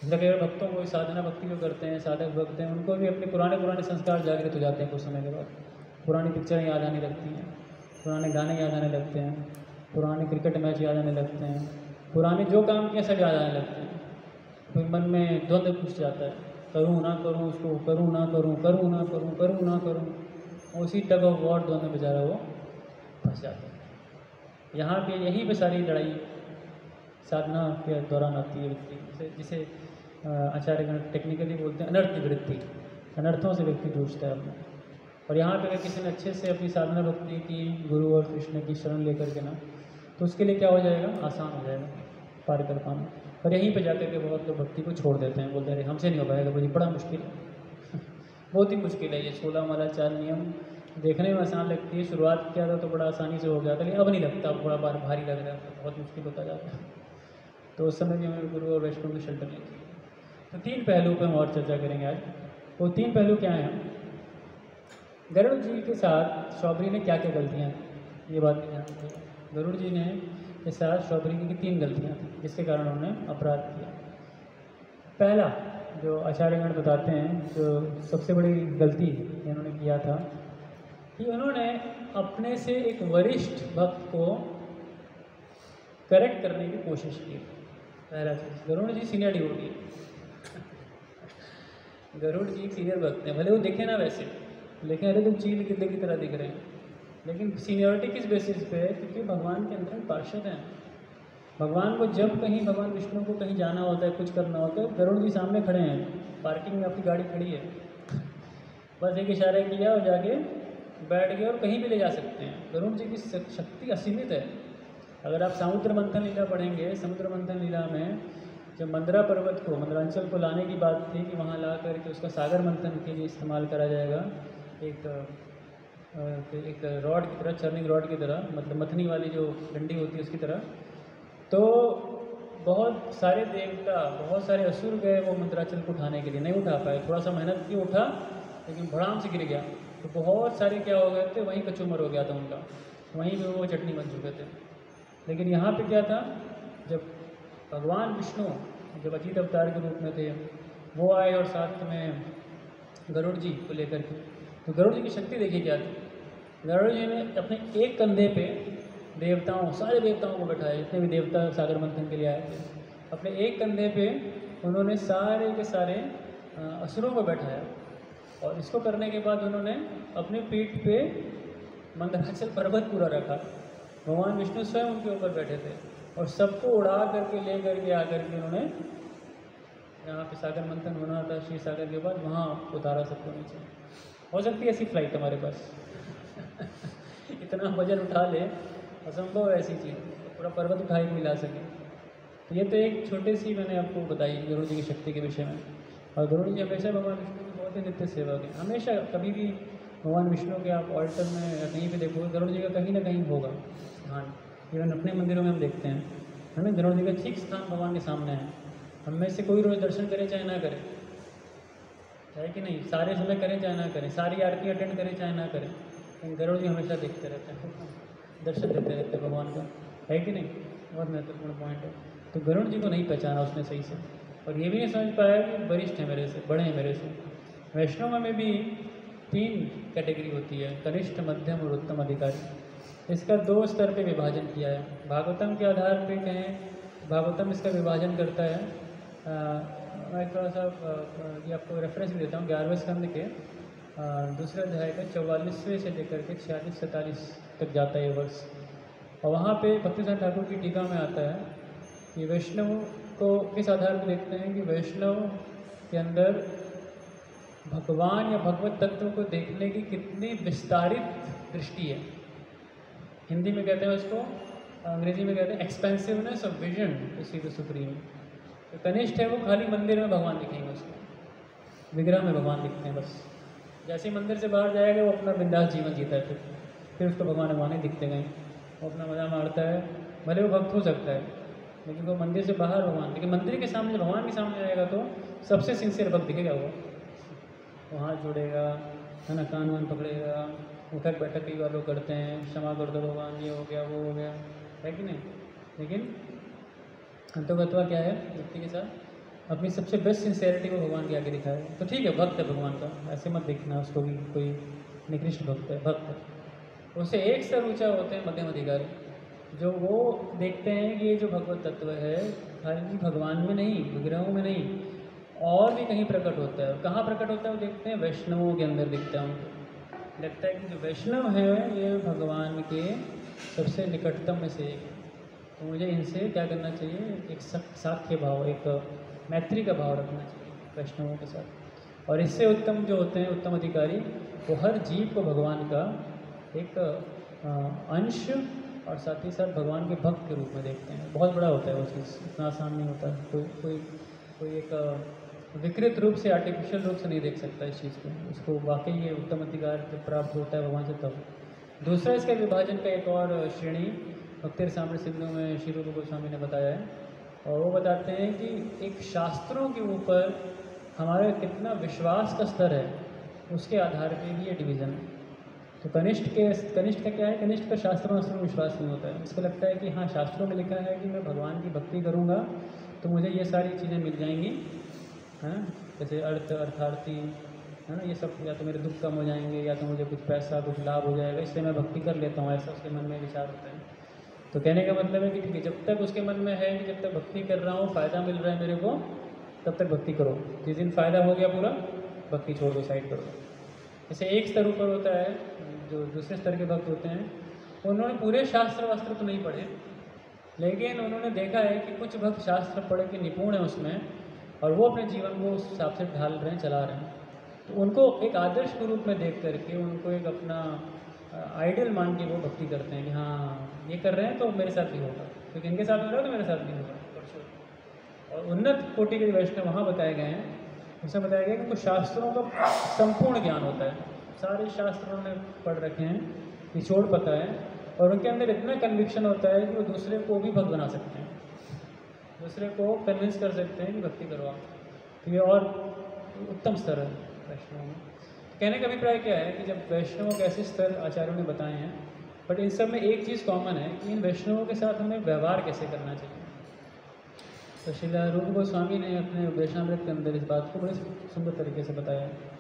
S1: इसलिए भक्तों को साधना भक्ति जो करते हैं, साधक भक्त हैं, उनको भी अपने पुराने संस्कार जागृत हो जाते हैं कुछ समय के बाद। पुरानी पिक्चरें याद आने लगती हैं, पुराने गाने याद आने लगते हैं, पुराने क्रिकेट मैच याद आने लगते हैं, पुराने जो काम किए सब याद आने लगते हैं। फिर मन में द्वंद्व घुस जाता है, करूँ ना करूँ उसको, करूँ ना करूँ, करूँ ना करूँ, करूँ ना करूँ, उसी टग ऑफ वॉर दोनों बेचारा वो फंस जाता है। यहाँ पे यहीं पे सारी लड़ाई साधना के दौरान आती है व्यक्ति, जिसे आचार्यगण टेक्निकली बोलते हैं अनर्थ निवृत्ति। अनर्थों से व्यक्ति जूझता है अपना। और यहाँ पे अगर किसी ने अच्छे से अपनी साधना भक्ति की, गुरु और कृष्ण की शरण लेकर के ना, तो उसके लिए क्या हो जाएगा, आसान हो जाएगा पार कर पाना। और यहीं पे जाकर के बहुत लोग भक्ति को छोड़ देते हैं, बोलते हैं अरे हमसे नहीं हो पाएगा, भाई बड़ा मुश्किल है बहुत ही मुश्किल है ये 16 माला 4 नियम। देखने में आसान लगती है, शुरुआत किया था तो बड़ा आसानी से हो गया था, लेकिन अब नहीं लगता, अब बड़ा बार भारी लग रहा है, बहुत मुश्किल होता जाता है। तो उस समय भी हमें गुरु और वैष्णव की शरण लेनी चाहिए। तो 3 पहलू पर हम और चर्चा करेंगे आज। वो 3 पहलू क्या हैं? गरुड़ जी के साथ शौबरी ने क्या क्या गलतियाँ की, ये बात भी ध्यान रखिएगा। गरुड़ जी ने के साथ शौबरी की 3 गलतियाँ थी जिसके कारण उन्होंने अपराध किया। पहला जो आचार्यगण बताते हैं, जो सबसे बड़ी गलती इन्होंने किया था कि उन्होंने अपने से एक वरिष्ठ भक्त को करेक्ट करने की कोशिश की। पहला चीज़, गरुड़ जी सीनियर डिवोटी गरुड़ जी सीनियर भक्त हैं, भले वो दिखे ना वैसे, लेकिन अरे तुम चील गिद्दे की तरह दिख रहे हैं। लेकिन सीनियरिटी किस बेसिस पे है? क्योंकि भगवान के अंदर पार्षद हैं। भगवान को जब कहीं, भगवान विष्णु को कहीं जाना होता है, कुछ करना होता है, गरुड़ जी सामने खड़े हैं, पार्किंग में आपकी गाड़ी खड़ी है, बस एक इशारा किया और जाके बैठ गए और कहीं भी ले जा सकते हैं। गरुड़ जी की शक्ति असीमित है। अगर आप समुद्र मंथन लीला पढ़ेंगे, समुद्र मंथन लीला में जब मंदरा पर्वत को, मंदरांचल को लाने की बात थी कि वहाँ ला करके उसका सागर मंथन के लिए इस्तेमाल करा जाएगा, एक रॉड की तरह, चर्निंग रॉड की तरह, मतलब मथनी वाली जो डंडी होती है उसकी तरह, तो बहुत सारे देवता, बहुत सारे असुर गए वो मंदराचल को उठाने के लिए, नहीं उठा पाए। थोड़ा सा मेहनत की, उठा, लेकिन भड़ाम से गिर गया। तो बहुत सारे क्या हो गए थे, वहीं कचूमर हो गया था उनका, वहीं पे वो चटनी बन चुके थे। लेकिन यहाँ पे क्या था, जब भगवान विष्णु जब अजीत अवतार के रूप में थे, वो आए और साथ में गरुड़ जी को लेकर के, तो गरुड़ जी की शक्ति देखिए क्या थी। गरुड़ जी ने अपने एक कंधे पे देवताओं, सारे देवताओं को बैठाया, जितने भी देवता सागर मंथन के लिए आए थे, अपने एक कंधे पे उन्होंने सारे के सारे असुरों को बैठाया। और इसको करने के बाद उन्होंने अपनी पीठ पे मंदराचल पर्वत पूरा रखा, भगवान विष्णु स्वयं उनके ऊपर बैठे थे, और सबको उड़ा करके ले करके आकर के उन्होंने यहाँ पे सागर मंथन होना था क्षीर सागर के बाद, वहाँ उतारा सबको नीचे। हो सकती है ऐसी फ्लाइट हमारे पास इतना वजन उठा ले, असंभव ऐसी चीज़, पूरा पर्वत उठा ही मिला सके। तो ये तो एक छोटी सी मैंने आपको बताई गरुड़ जी की शक्ति के विषय में। और गरुड़ जी हमेशा भगवान विष्णु की बहुत ही नित्य सेवक है, हमेशा। कभी भी भगवान विष्णु के आप ऑल्टर में या कहीं पे देखोगे, गरुड़ जी का कहीं ना कहीं होगा। हाँ, इवन अपने मंदिरों में हम देखते हैं, है ना, गरुड़ जी का ठीक स्थान भगवान के सामने है। हम में से कोई रोज़ दर्शन करे चाहे ना करे, है कि नहीं, सारे समय करें चाहे ना करें, सारी आरती अटेंड करें चाहे ना करें, लेकिन गरुड़ जी हमेशा देखते रहते हैं, दर्शन देते रहते हैं भगवान का, है कि नहीं। बहुत महत्वपूर्ण पॉइंट है। तो गरुड़ जी को नहीं पहचाना उसने सही से, और ये भी नहीं समझ पाया कि वरिष्ठ है मेरे से, बड़े हैं मेरे से। वैष्णव में भी 3 कैटेगरी होती है, कनिष्ठ, मध्यम और उत्तम अधिकारी। इसका 2 स्तर पे विभाजन किया है। भागवतम के आधार पे कहें, भागवतम इसका विभाजन करता है। मैं थोड़ा सा ये आपको रेफरेंस भी देता हूँ, 11वें स्कंद के दूसरे अध्याय का 44वें से लेकर के 46-47 तक जाता है ये वर्ष। और वहाँ पे भक्तिसार ठाकुर की टीका में आता है कि वैष्णव को किस आधार पर देखते हैं कि वैष्णव के अंदर भगवान या भगवत तत्व को देखने की कितनी विस्तारित दृष्टि है। हिंदी में कहते हैं उसको, अंग्रेजी में कहते हैं expensiveness of vision to see the supreme. तो कनिष्ठ है वो खाली मंदिर में भगवान दिखेंगे, उसको विग्रह में भगवान दिखते हैं बस। जैसे ही मंदिर से बाहर जाएगा वो अपना बिंदास जीवन जीता है, फिर उसको भगवान ही दिखते गए, वो अपना मजा मारता है। भले वो भक्त हो सकता है, लेकिन वो मंदिर से बाहर भगवान, लेकिन मंदिर के सामने, भगवान के सामने जाएगा तो सबसे सिंसियर भक्त दिखेगा वो हाथ जोड़ेगा, है ना, कान वान पकड़ेगा, उठक बैठक कई बार लोग करते हैं, क्षमा कर दो भगवान, ये हो गया वो हो गया, है कि नहीं। लेकिन अंतोगत्वा क्या है, व्यक्ति के साथ अपनी सबसे बेस्ट सिंसियरिटी को भगवान के आगे दिखाए। तो ठीक है, भक्त है भगवान का, ऐसे मत देखना उसको भी कोई निकृष्ट भक्त है, भक्त है। उससे एक स्तर ऊँचा होते हैं मध्यम अधिकारी, जो वो देखते हैं कि ये जो भगवत तत्व है खाली भगवान में नहीं, विग्रहों में नहीं, और भी कहीं प्रकट होता है। और कहाँ प्रकट होता है वो देखते हैं, वैष्णवों के अंदर दिखता है उनको। लगता है कि जो वैष्णव है ये भगवान के सबसे निकटतम में से एक है। तो मुझे इनसे क्या करना चाहिए, एक साख्य भाव, एक मैत्री का भाव रखना चाहिए वैष्णवों के साथ। और इससे उत्तम जो होते हैं, उत्तम अधिकारी, वो हर जीव को भगवान का एक अंश और साथ ही साथ भगवान के भक्त के रूप में देखते हैं। बहुत बड़ा होता है वो चीज़, इतना आसान नहीं होता। कोई एक विकृत रूप से, आर्टिफिशियल रूप से नहीं देख सकता इस चीज़ को। उसको वाकई ये उत्तम अधिकार जब प्राप्त होता है भगवान से तब। दूसरा इसका विभाजन का एक और श्रेणी भक्ति रसामृत सिंधु में श्री रूप गोस्वामी ने बताया है। और वो बताते हैं कि एक शास्त्रों के ऊपर हमारा कितना विश्वास का स्तर है, उसके आधार पे भी ये डिवीज़न है। तो कनिष्ठ का क्या है, कनिष्ठ का शास्त्रों में विश्वास नहीं होता है। इसको लगता है कि हाँ, शास्त्रों में लिखा है कि मैं भगवान की भक्ति करूँगा तो मुझे ये सारी चीज़ें मिल जाएंगी, है ना, जैसे अर्थ, अर्थार्थी, है ना, ये सब, या तो मेरे दुख कम हो जाएंगे, या तो मुझे कुछ पैसा, कुछ लाभ हो जाएगा, इससे मैं भक्ति कर लेता हूँ, ऐसा उसके मन में विचार होता है। तो कहने का मतलब है कि ठीक है, जब तक उसके मन में है कि जब तक भक्ति कर रहा हूँ, फ़ायदा मिल रहा है मेरे को, तब तक भक्ति करो। जिस दिन फ़ायदा हो गया पूरा, भक्ति छोड़ दो, साइड करो। जैसे एक स्तर ऊपर होता है, जो दूसरे स्तर के भक्त होते हैं, उन्होंने पूरे शास्त्र वास्त्र तो नहीं पढ़े, लेकिन उन्होंने देखा है कि कुछ भक्त शास्त्र पढ़ के निपुण हैं उसमें, और वो अपने जीवन को उस हिसाब से ढाल रहे हैं, चला रहे हैं। तो उनको एक आदर्श के रूप में देख करके, उनको एक अपना आइडियल मान के वो भक्ति करते हैं कि हाँ, ये कर रहे हैं तो मेरे साथ भी होगा, क्योंकि इनके साथ हो रहा है तो मेरे साथ भी होगा। और उन्नत कोटि के वैष्णव वहाँ बताए गए हैं, उसमें बताया गया कि उनको शास्त्रों का संपूर्ण ज्ञान होता है, सारे शास्त्रों ने पढ़ रखे हैं, निचोड़ पता है, और उनके अंदर इतना कन्विक्शन होता है कि वो दूसरे को भी भक्त बना सकते हैं, दूसरे को कन्विंस कर सकते हैं कि भक्ति करो आप। तो ये और उत्तम स्तर है वैष्णव में। कहने का अभिप्राय क्या है कि जब वैष्णवों के ऐसे स्तर आचार्यों ने बताए हैं, बट इन सब में एक चीज़ कॉमन है कि इन वैष्णवों के साथ हमें व्यवहार कैसे करना चाहिए। तो श्री रूप गोस्वामी ने अपने वैष्णामृत के अंदर इस बात को बड़े सुंदर तरीके से बताया है।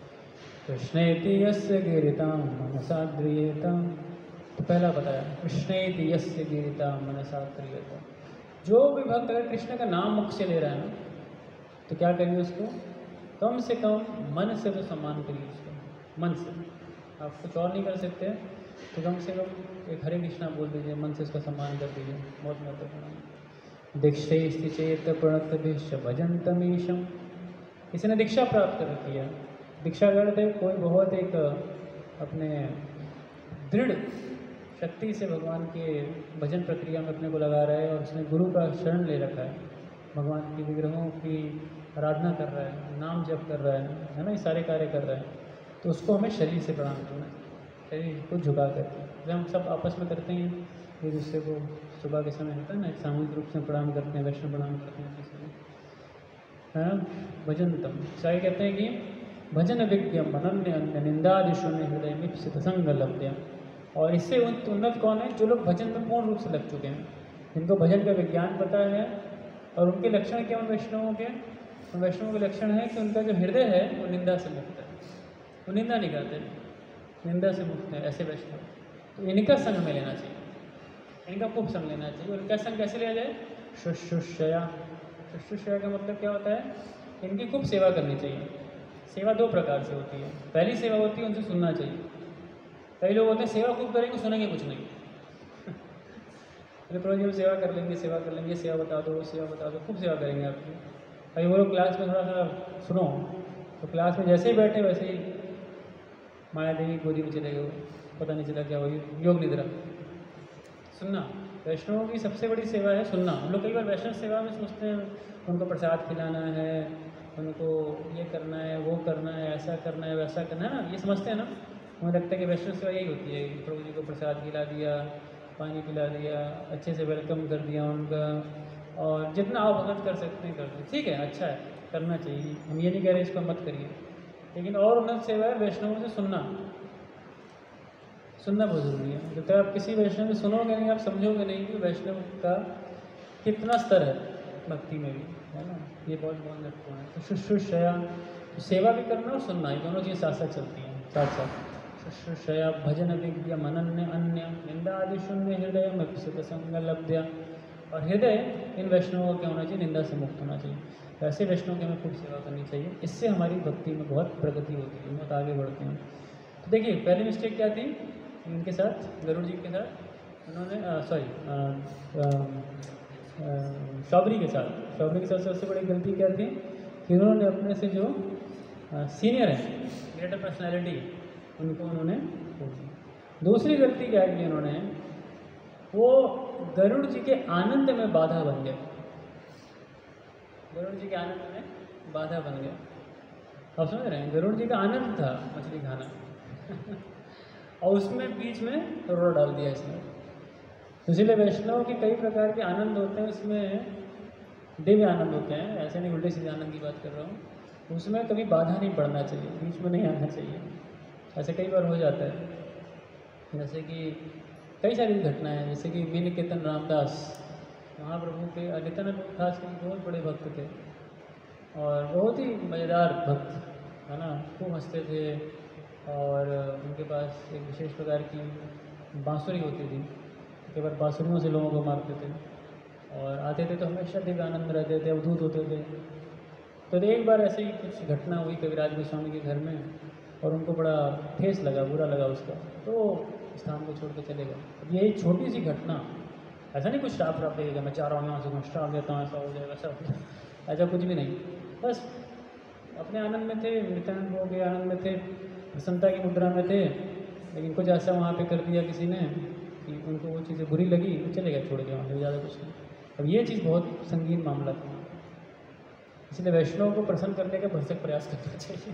S1: कृष्णेति यस्य गिरितां मनसा द्रियेतां, तो पहला बताया कृष्णेति यस्य गिरितां मनसा द्रियेतां। जो भी भक्त अगर कृष्ण का नाम मुख से ले रहा है ना, तो क्या करिए, उसको कम से कम मन से तो सम्मान करिए उसको, मन से। आप कुछ और नहीं कर सकते तो कम से कम एक हरे कृष्णा बोल दीजिए, मन से उसका सम्मान कर दीजिए, बहुत महत्वपूर्ण है। दीक्षे चेत प्रणतभिश्च भजन्तमीशम, किसी ने दीक्षा प्राप्त कर रखी है। दीक्षा करते कोई बहुत एक अपने दृढ़ शक्ति से भगवान के भजन प्रक्रिया में अपने को लगा रहा है, और उसने गुरु का शरण ले रखा है, भगवान की विग्रहों की आराधना कर रहा है, नाम जप कर रहा है ना, ये सारे कार्य कर रहा है, तो उसको हमें शरीर से प्रणाम करना है, शरीर को झुका करके। जब हम सब आपस में करते हैं, एक दूसरे को सुबह के समय होता है ना, एक सामूहिक रूप से प्रणाम करते हैं, वैष्णव प्रणाम करते हैं किसी को, है ना। भजनतम, सारे कहते हैं कि भजन विज्ञम अनन्य अन्य निंदादि शून्य हृदय मिप्सित संग लभ्य। और इससे उन्नत कौन है, जो लोग भजन में पूर्ण रूप से लग चुके हैं, जिनको भजन का विज्ञान पता है। और उनके लक्षण क्या उन वैष्णवों के, उन वैष्णवों के लक्षण है कि उनका जो हृदय है वो निंदा से मुक्त है, वो निंदा नहीं करते, निंदा से मुक्त है ऐसे वैष्णव। तो इनका संग में लेना चाहिए, इनका खूब संग लेना चाहिए। और इनका संग कैसे लिया जाए, शुश्रूषया। शुश्रूषया का मतलब क्या होता है, इनकी खूब सेवा करनी चाहिए। सेवा दो प्रकार से होती है। पहली सेवा होती है उनसे सुनना चाहिए। कई लोग होते हैं सेवा खूब करेंगे, सुनेंगे कुछ नहीं। अरे प्रभु जी हम सेवा कर लेंगे, सेवा कर लेंगे, सेवा बता दो, सेवा बता दो, खूब सेवा करेंगे आपकी। भाई वो लोग क्लास में थोड़ा सा सुनो, तो क्लास में जैसे ही बैठे वैसे ही माया देवी गोदी में चले गए, पता नहीं चला क्या हुई, योग निद्रा। सुनना वैष्णवों की सबसे बड़ी सेवा है, सुनना। हम लोग कई बार वैष्णव सेवा में सोचते हैं उनको प्रसाद खिलाना है, उनको ये करना है, वो करना है, ऐसा करना है, वैसा करना है ना, ये समझते हैं ना। मुझे लगता है कि वैष्णव सेवा यही होती है, प्रभु जी को प्रसाद खिला दिया, पानी पिला दिया, अच्छे से वेलकम कर दिया उनका, और जितना आप भगत कर सकते हैं कर दो, ठीक है, अच्छा है, करना चाहिए। हम ये नहीं कह रहे इसको मत करिए, लेकिन और उन्नत सेवा है वैष्णवों से सुनना। सुनना बहुत ज़रूरी है। जब तक आप किसी वैष्णव से सुनोगे नहीं, आप समझोगे नहीं कि वैष्णव का कितना स्तर है भक्ति में भी, है ना। ये बहुत बहुत महत्वपूर्ण है। तो शुश्रूषया, सेवा भी करना और सुनना, ये दोनों चीज़ साथ साथ चलती हैं, साथ साथ। शुश्रूषया भजन विज्ञ अनन्य अन्य निंदा आदि शून्य हृदय में संग लभ्य। और हृदय इन वैष्णवों का क्या होना चाहिए, निंदा से मुक्त होना चाहिए। तो ऐसे वैष्णव की हमें खूब सेवा करनी चाहिए, इससे हमारी भक्ति में बहुत प्रगति होती है, बहुत आगे बढ़ते हैं। तो देखिए पहली मिस्टेक क्या थी इनके साथ, गरुड़ जी के साथ, उन्होंने शौबरी के साथ सबसे बड़ी गलती क्या थी कि उन्होंने अपने से जो सीनियर है, ग्रेटर पर्सनैलिटी, उनको उन्होंने खो दिया। दूसरी गलती क्या की उन्होंने, वो गरुड़ जी के आनंद में बाधा बन गए, गरुड़ जी के आनंद में बाधा बन गया। आप समझ रहे हैं, गरुड़ जी का आनंद था मछली खाना और उसमें बीच में रोड़ा डाल दिया इसने। इसीलिए वैष्णव के कई प्रकार के आनंद होते हैं, उसमें दिव्य आनंद होते हैं, ऐसे नहीं उल्टे सीधे आनंद की बात कर रहा हूँ। उसमें कभी बाधा नहीं पड़ना चाहिए, बीच में नहीं आना चाहिए। ऐसे कई बार हो जाता है, जैसे कि कई सारी घटनाएं हैं, जैसे कि वी निकेतन रामदास महाप्रभु के, नित्यानंद खास करके बहुत बड़े भक्त थे और बहुत ही मज़ेदार भक्त है ना, खूब हंसते थे और उनके पास एक विशेष प्रकार की बांसुरी होती थी, कई बार बांसुरियों से लोगों को मारते थे और आते थे तो हमेशा दिव्य आनंद में रहते थे, अवधूत होते थे। तो एक बार ऐसे ही कुछ घटना हुई कविराज गोस्वामी के घर में और उनको बड़ा ठेस लगा, बुरा लगा उसका, तो स्थान को छोड़ के चले गए। अब यही छोटी सी घटना, ऐसा नहीं कुछ श्राप श्राप देगा, मैं चाह रहा हूँ यहाँ से मैं श्राप देता हूँ, ऐसा हो जाएगा, ऐसा हो जाएगा, ऐसा कुछ भी नहीं। बस अपने आनंद में थे, नित्यानंद प्रभु के आनंद में थे, प्रसन्नता की मुद्रा में थे, लेकिन कुछ ऐसा वहाँ पे कर दिया किसी ने कि उनको वो चीज़ें बुरी लगी, वो चले गए छोड़ के वहाँ से, ज़्यादा कुछ नहीं। अब ये चीज़ बहुत संगीन मामला था, इसलिए वैष्णव को प्रसन्न करने का भरसक प्रयास करना चाहिए।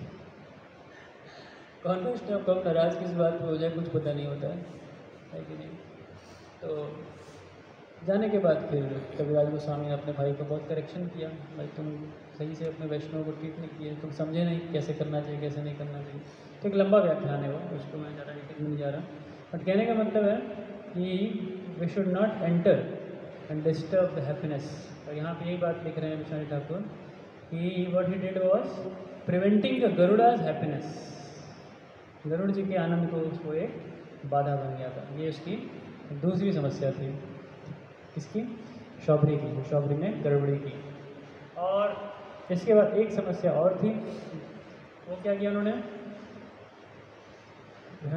S1: कौन वैष्णव कब नाराज़ किस बात पे हो जाए कुछ पता नहीं होता है कि नहीं। तो जाने के बाद फिर कविराज गोस्वामी ने अपने भाई को बहुत करेक्शन किया, भाई तुम सही से अपने वैष्णव को ट्रीट नहीं किए, तुम समझे नहीं कैसे करना चाहिए कैसे नहीं करना चाहिए। तो एक लंबा व्याख्यान है वो, उसको मैं ज़्यादा डिटेल में नहीं जा रहा, बट कहने का मतलब है कि we should not enter and disturb the happiness. और यहाँ पे यही बात लिख रहे हैं विश्वनाथ ठाकुर कि what he did was preventing the Garuda's happiness, Garuda ji के आनंद को उसको एक बाधा बन गया था। ये उसकी दूसरी समस्या थी, किसकी, शौबरी की, शौबरी ने गड़बड़ी की। और इसके बाद एक समस्या और थी, वो क्या किया उन्होंने,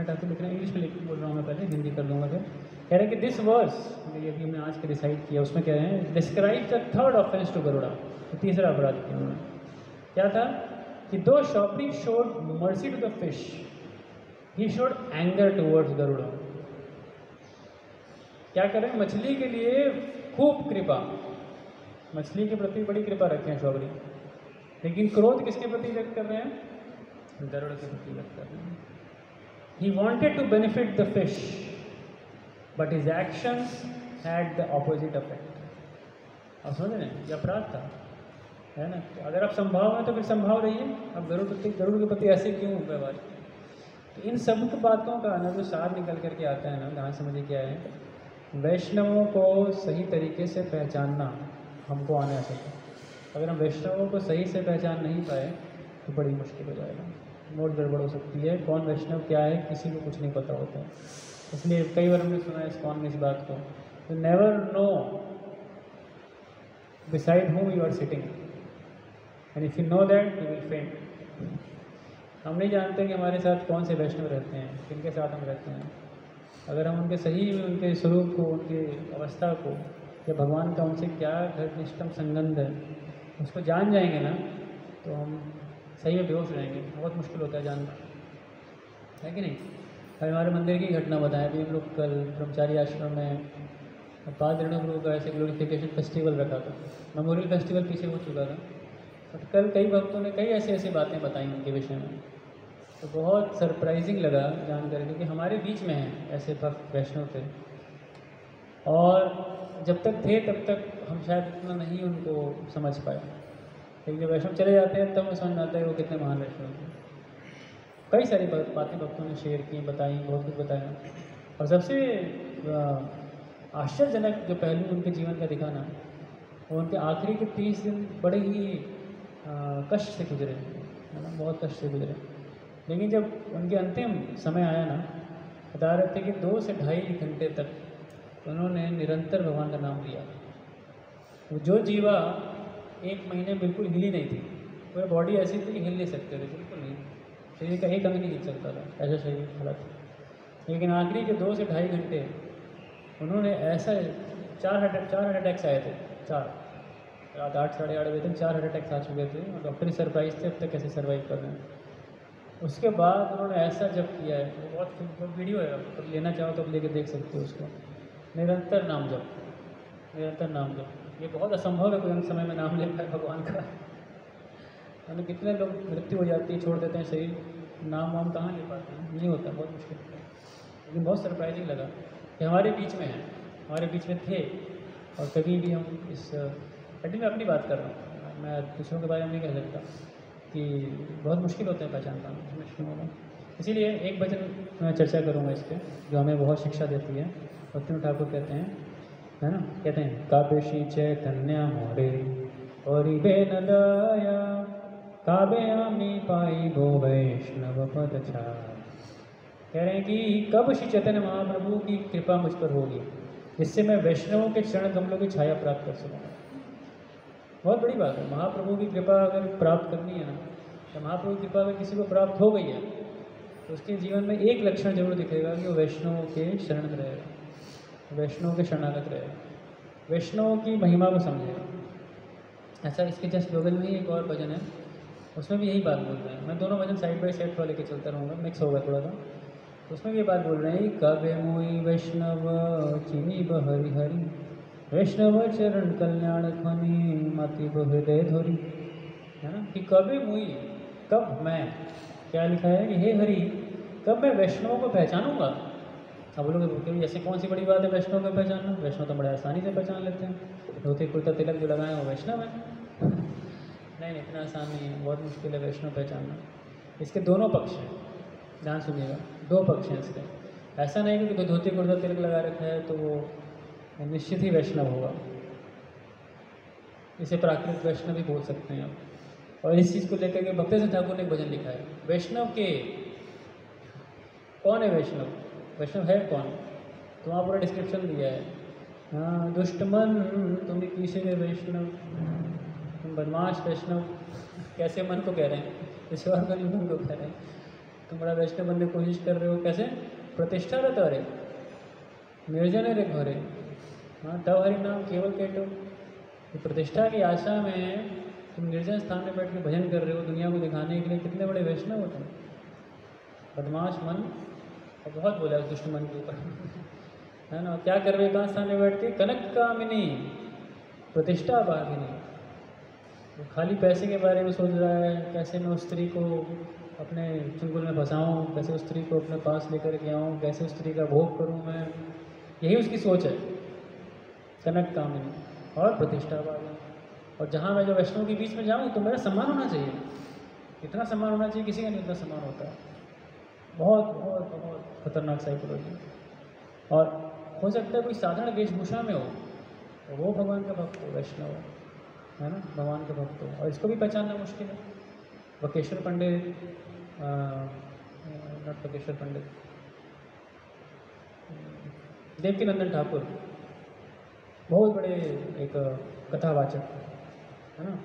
S1: ठाकुर लिख रहे हैं, इंग्लिश में बोल रहा हूँ मैं, पहले हिंदी कर लूँगा फिर। कह रहे हैं कि दिस वर्स, ये भी हमने आज के डिसाइड किया, उसमें कह रहे हैं describe the third offence to Garuda, तो तीसरा अपराध किया उन्होंने। क्या था कि though Saubhari showed mercy to the fish, he showed anger towards Garuda. क्या करें, मछली के लिए खूब कृपा, मछली के प्रति बड़ी कृपा रखे हैं शौबरी, लेकिन क्रोध किसके प्रति व्यक्त कर रहे हैं, गरुड़ के प्रति व्यक्त कर रहे हैं। He wanted to benefit the fish, but his actions had the opposite effect. आप समझ रहे हैं, ये अपराध था, है ना। तो अगर आप संभाव हैं तो फिर संभाव रहिए, अब गरुड़ के प्रति ऐसे क्यों व्यवहार। तो इन सब बातों का ना जो सार निकल करके आता है ना, ध्यान समझिए क्या है, वैष्णवों को सही तरीके से पहचानना हमको आना चाहिए। अगर हम वैष्णवों को सही से पहचान नहीं पाए तो बड़ी मुश्किल हो जाएगा, बहुत गड़बड़ हो सकती है। कौन वैष्णव क्या है किसी को कुछ नहीं पता होता है, इसलिए कई बार हमने सुना है इस्कॉन में इस बात को, you never know beside whom you are sitting and if you know that you will faint। हम नहीं जानते कि हमारे साथ कौन से वैष्णव रहते हैं, किनके साथ हम रहते हैं। अगर हम उनके सही में उनके स्वरूप को, उनकी अवस्था को, या भगवान का उनसे क्या घनिष्ठतम संबंध है उसको जान जाएंगे ना, तो हम सही में बेहोश रहेंगे। बहुत मुश्किल होता है जानना, है कि नहीं। अभी हमारे मंदिर की घटना बताएं, अभी हम लोग कल ब्रह्मचारी आश्रम में पाद ऋणुगुरु का ऐसे ग्लोरिफिकेशन फेस्टिवल रखा था, मेमोरियल फेस्टिवल पीछे हो चुका था, बट कल कई भक्तों ने कई ऐसी बातें बताई उनके विषय में, तो बहुत सरप्राइजिंग लगा जान करके कि हमारे बीच में हैं ऐसे भक्त वैष्णव थे, और जब तक थे तब तक हम शायद इतना नहीं उनको समझ पाए, लेकिन जब वैष्णव चले जाते हैं तब हमें समझ में आता है वो कितने महान वैष्णव थे। कई सारी बातें भक्तों ने शेयर की, बताई, बहुत कुछ बताया। और सबसे आश्चर्यजनक जो पहलू उनके जीवन का दिखाना, वो उनके आखिरी के 30 दिन बड़े ही कष्ट से गुजरे, है ना, बहुत कष्ट से गुजरे। लेकिन जब उनके अंतिम समय आया ना, बता रहे थे कि 2 से ढाई घंटे तक उन्होंने निरंतर भगवान का नाम लिया। वो जो जीवा 1 महीने बिल्कुल हिली नहीं थी, पूरी बॉडी ऐसी थी कि हिल नहीं सकते थे, बिल्कुल नहीं, शरीर का एक अंग नहीं हिल सकता था, ऐसा शरीर हालत था। लेकिन आखिरी के 2 से ढाई घंटे उन्होंने ऐसा 4 हार्ट अटैक्स आए थे, 4 रात 8 साढ़े 8 बजे तक 4 हार्ट अटैक्स आ चुके थे और डॉक्टर ही सरप्राइज थे अब तक कैसे सर्वाइव कर रहे हैं। उसके बाद उन्होंने ऐसा जब किया है, वो बहुत वीडियो है, अब लेना चाहो तो अब लेके देख सकते हो उसको। निरंतर नाम जप, निरंतर नाम जप, ये बहुत असंभव है कोई अंत समय में नाम ले पाए भगवान का। मैंने कितने लोग मृत्यु हो जाती है, छोड़ देते हैं शरीर, नाम वाम कहाँ ले पाते हैं, नहीं होता, बहुत मुश्किल होता है। लेकिन बहुत सरप्राइजिंग लगा कि हमारे बीच में है, हमारे बीच में थे, और कभी भी हम इस अड्डी में अपनी बात कर रहा हूँ, मैं दूसरों के बारे में नहीं कह सकता कि बहुत मुश्किल होते हैं पहचान पाना मुश्किल होगा। इसीलिए एक वचन मैं चर्चा करूँगा इस पर जो हमें बहुत शिक्षा देती है। भक्ति ठाकुर कहते हैं, है ना, कहते हैं काव्यशी चैतन्य मोरे और न दया काव्य आमी पाई भो वैष्णव पद छाया। कह रहे हैं कि कब श्री चैतन्य महाप्रभु की कृपा मुझ पर होगी जिससे मैं वैष्णवों के चरण कमलों की छाया प्राप्त कर सकूँगा। बहुत बड़ी बात है, महाप्रभु की कृपा अगर प्राप्त करनी है ना, तो महाप्रभु की कृपा अगर किसी को प्राप्त हो गई है तो उसके जीवन में एक लक्षण जरूर दिखेगा कि वो वैष्णवों के शरण में रहेगा, वैष्णव के शरणागत रहेगा, वैष्णव की महिमा को समझेगा। ऐसा इसके जस्ट बगल में ही एक और भजन है, उसमें भी यही बात बोल रहे हैं। मैं दोनों भजन साइड बाई साइड वाले के चलता रहूँगा, मिक्स होगा थोड़ा सा। तो उसमें भी ये बात बोल रहे हैं, काव्य मोई वैष्णव चिनी बहरि हरि वैष्णव चरण कल्याण ध्वनि माति हृदय धोरी, है ना, कि कभी मुई, कब मैं, क्या लिखा है कि हे हरि कब मैं वैष्णवों को पहचानूंगा। अब लोग बोलते ऐसे कौन सी बड़ी बात है वैष्णव को पहचानना, वैष्णव तो बड़े आसानी से पहचान लेते हैं, धोती कुर्ता तिलक जो लगाए वो वैष्णव है। नहीं, इतना आसान नहीं है, बहुत मुश्किल है वैष्णव पहचानना। इसके दोनों पक्ष हैं, ध्यान सुनिएगा, 2 पक्ष हैं इसके। ऐसा नहीं कि कोई धोती कुर्ता तिलक लगा रखा है तो वो निश्चित ही वैष्णव होगा, इसे प्राकृतिक वैष्णव भी बोल सकते हैं आप। और इस चीज़ को लेकर के भक्ति सिंह ठाकुर ने एक भजन लिखा है, वैष्णव के कौन है, वैष्णव, वैष्णव है कौन, तो वहाँ पूरा डिस्क्रिप्शन दिया है। हाँ, दुष्ट मन तुम किसी ने वैष्णव, तुम बदमाश वैष्णव, कैसे मन को कह रहे हैं, ईश्वर का नहीं मन को कह रहे हैं, तुम बड़ा वैष्णव बनने की कोशिश कर रहे हो, कैसे, प्रतिष्ठा रहता अरे निर्जन रे घरे, हाँ तब हरि नाम केवल केटो, तो प्रतिष्ठा की आशा में तुम निर्जन स्थान में बैठ के भजन कर रहे हो दुनिया को दिखाने के लिए, कितने बड़े वैष्णव हो तुम, बदमाश मन। और बहुत बोला उस दुष्ट मन के ऊपर है ना, क्या कर रहे कहाँ स्थान में बैठ के, कनक कामिनी प्रतिष्ठा भागिनी, वो खाली पैसे के बारे में सोच रहा है, कैसे मैं उस स्त्री को अपने चुंगल में फंसाऊँ, कैसे उस स्त्री को अपने पास लेकर के आऊँ, कैसे उस स्त्री का भोग करूँ मैं, यही उसकी सोच है, कनक कामिनी और प्रतिष्ठा भागिनी। और जहाँ मैं जो वैष्णव के बीच में जाऊँ तो मेरा सम्मान होना चाहिए, इतना सम्मान होना चाहिए, किसी का नहीं इतना सम्मान होता है। बहुत बहुत बहुत खतरनाक साइकोलॉजी। और हो सकता है कोई साधारण वेशभूषा में हो तो वो भगवान का भक्त हो, वैष्णव है ना, भगवान का भक्त हो, और इसको भी पहचानना मुश्किल है। बकेश्वर पंडित, नॉट बकेश्वर पंडित, देवकीनंदन ठाकुर बहुत बड़े एक कथावाचक है ना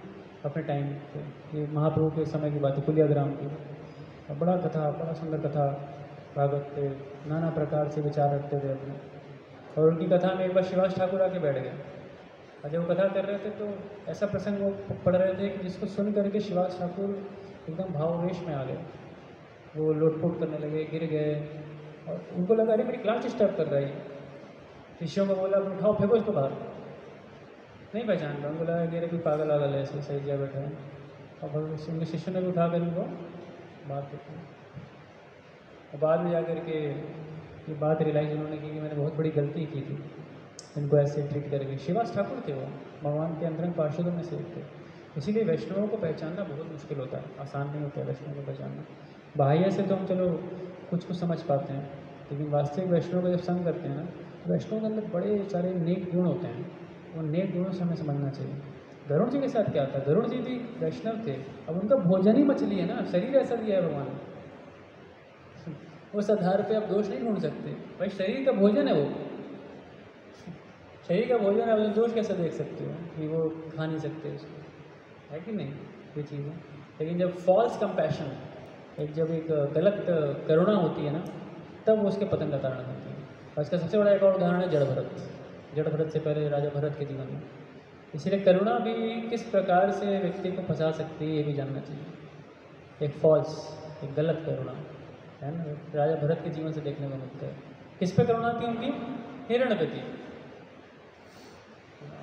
S1: अपने टाइम पे, ये महाप्रभु के समय की बात है, कुलियाग्राम की, और बड़ा कथा, बड़ा सुंदर कथा भागवत थे, नाना प्रकार से विचार रखते थे अपने। और उनकी कथा में एक बार शिवास ठाकुर आके बैठ गए, और जब वो कथा कर रहे थे तो ऐसा प्रसंग वो पढ़ रहे थे कि जिसको सुन करके शिवास ठाकुर एकदम भावावेश में आ गए, वो लोटपोट करने लगे, गिर गए, और उनको लगा अरे मेरी क्लास डिस्टर्ब कर रही है। शिष्यों को बोला उठाओ फेंको इसको बाहर, नहीं पहचान रहा, उनको लगा कि कोई पागल वागल है, ऐसे सही जगह बैठा है। और उनके शिष्यों ने भी उठा कर उनको बात करते हैं, और बाद में जाकर के ये बात रियलाइज उन्होंने की कि मैंने बहुत बड़ी गलती की थी इनको ऐसे ट्रीट करके। शिवास ठाकुर थे वो, भगवान के अंतरंग पार्षदों में से एक थे। इसीलिए वैष्णवों को पहचानना बहुत मुश्किल होता है, आसान नहीं होता है वैष्णव को पहचानना। बाह्य से तो हम चलो कुछ समझ पाते हैं, लेकिन वास्तविक वैष्णव का जब संग करते हैं ना, वैष्णव के अंदर बड़े सारे नेक गुण होते हैं, वो नेक गुणों से हमें समझना चाहिए। गरुड़ जी के साथ क्या था, गरुड़ जी भी वैष्णव थे, अब उनका भोजन ही मछली है ना, शरीर ऐसा दिया है भगवान ने, उस आधार पे आप दोष नहीं ढूंढ सकते, भाई शरीर का भोजन है वो, शरीर का भोजन है, दोष कैसे देख सकते हो कि वो खा नहीं सकते उसको। है कि नहीं ये चीज़ें। लेकिन जब फॉल्स कंपैशन, जब एक गलत करुणा होती है ना, तब वो उसके पतन का कारण होती है। और इसका सबसे बड़ा एक और उदाहरण है जड़ भरत। जड़ भरत से पहले राजा भरत के जीवन में। इसलिए करुणा भी किस प्रकार से व्यक्ति को फंसा सकती है ये भी जानना चाहिए। एक फॉल्स, एक गलत करुणा है ना, राजा भरत के जीवन से देखने को मिलता है। किस पे करुणा थी उनकी? हिरण्यवती।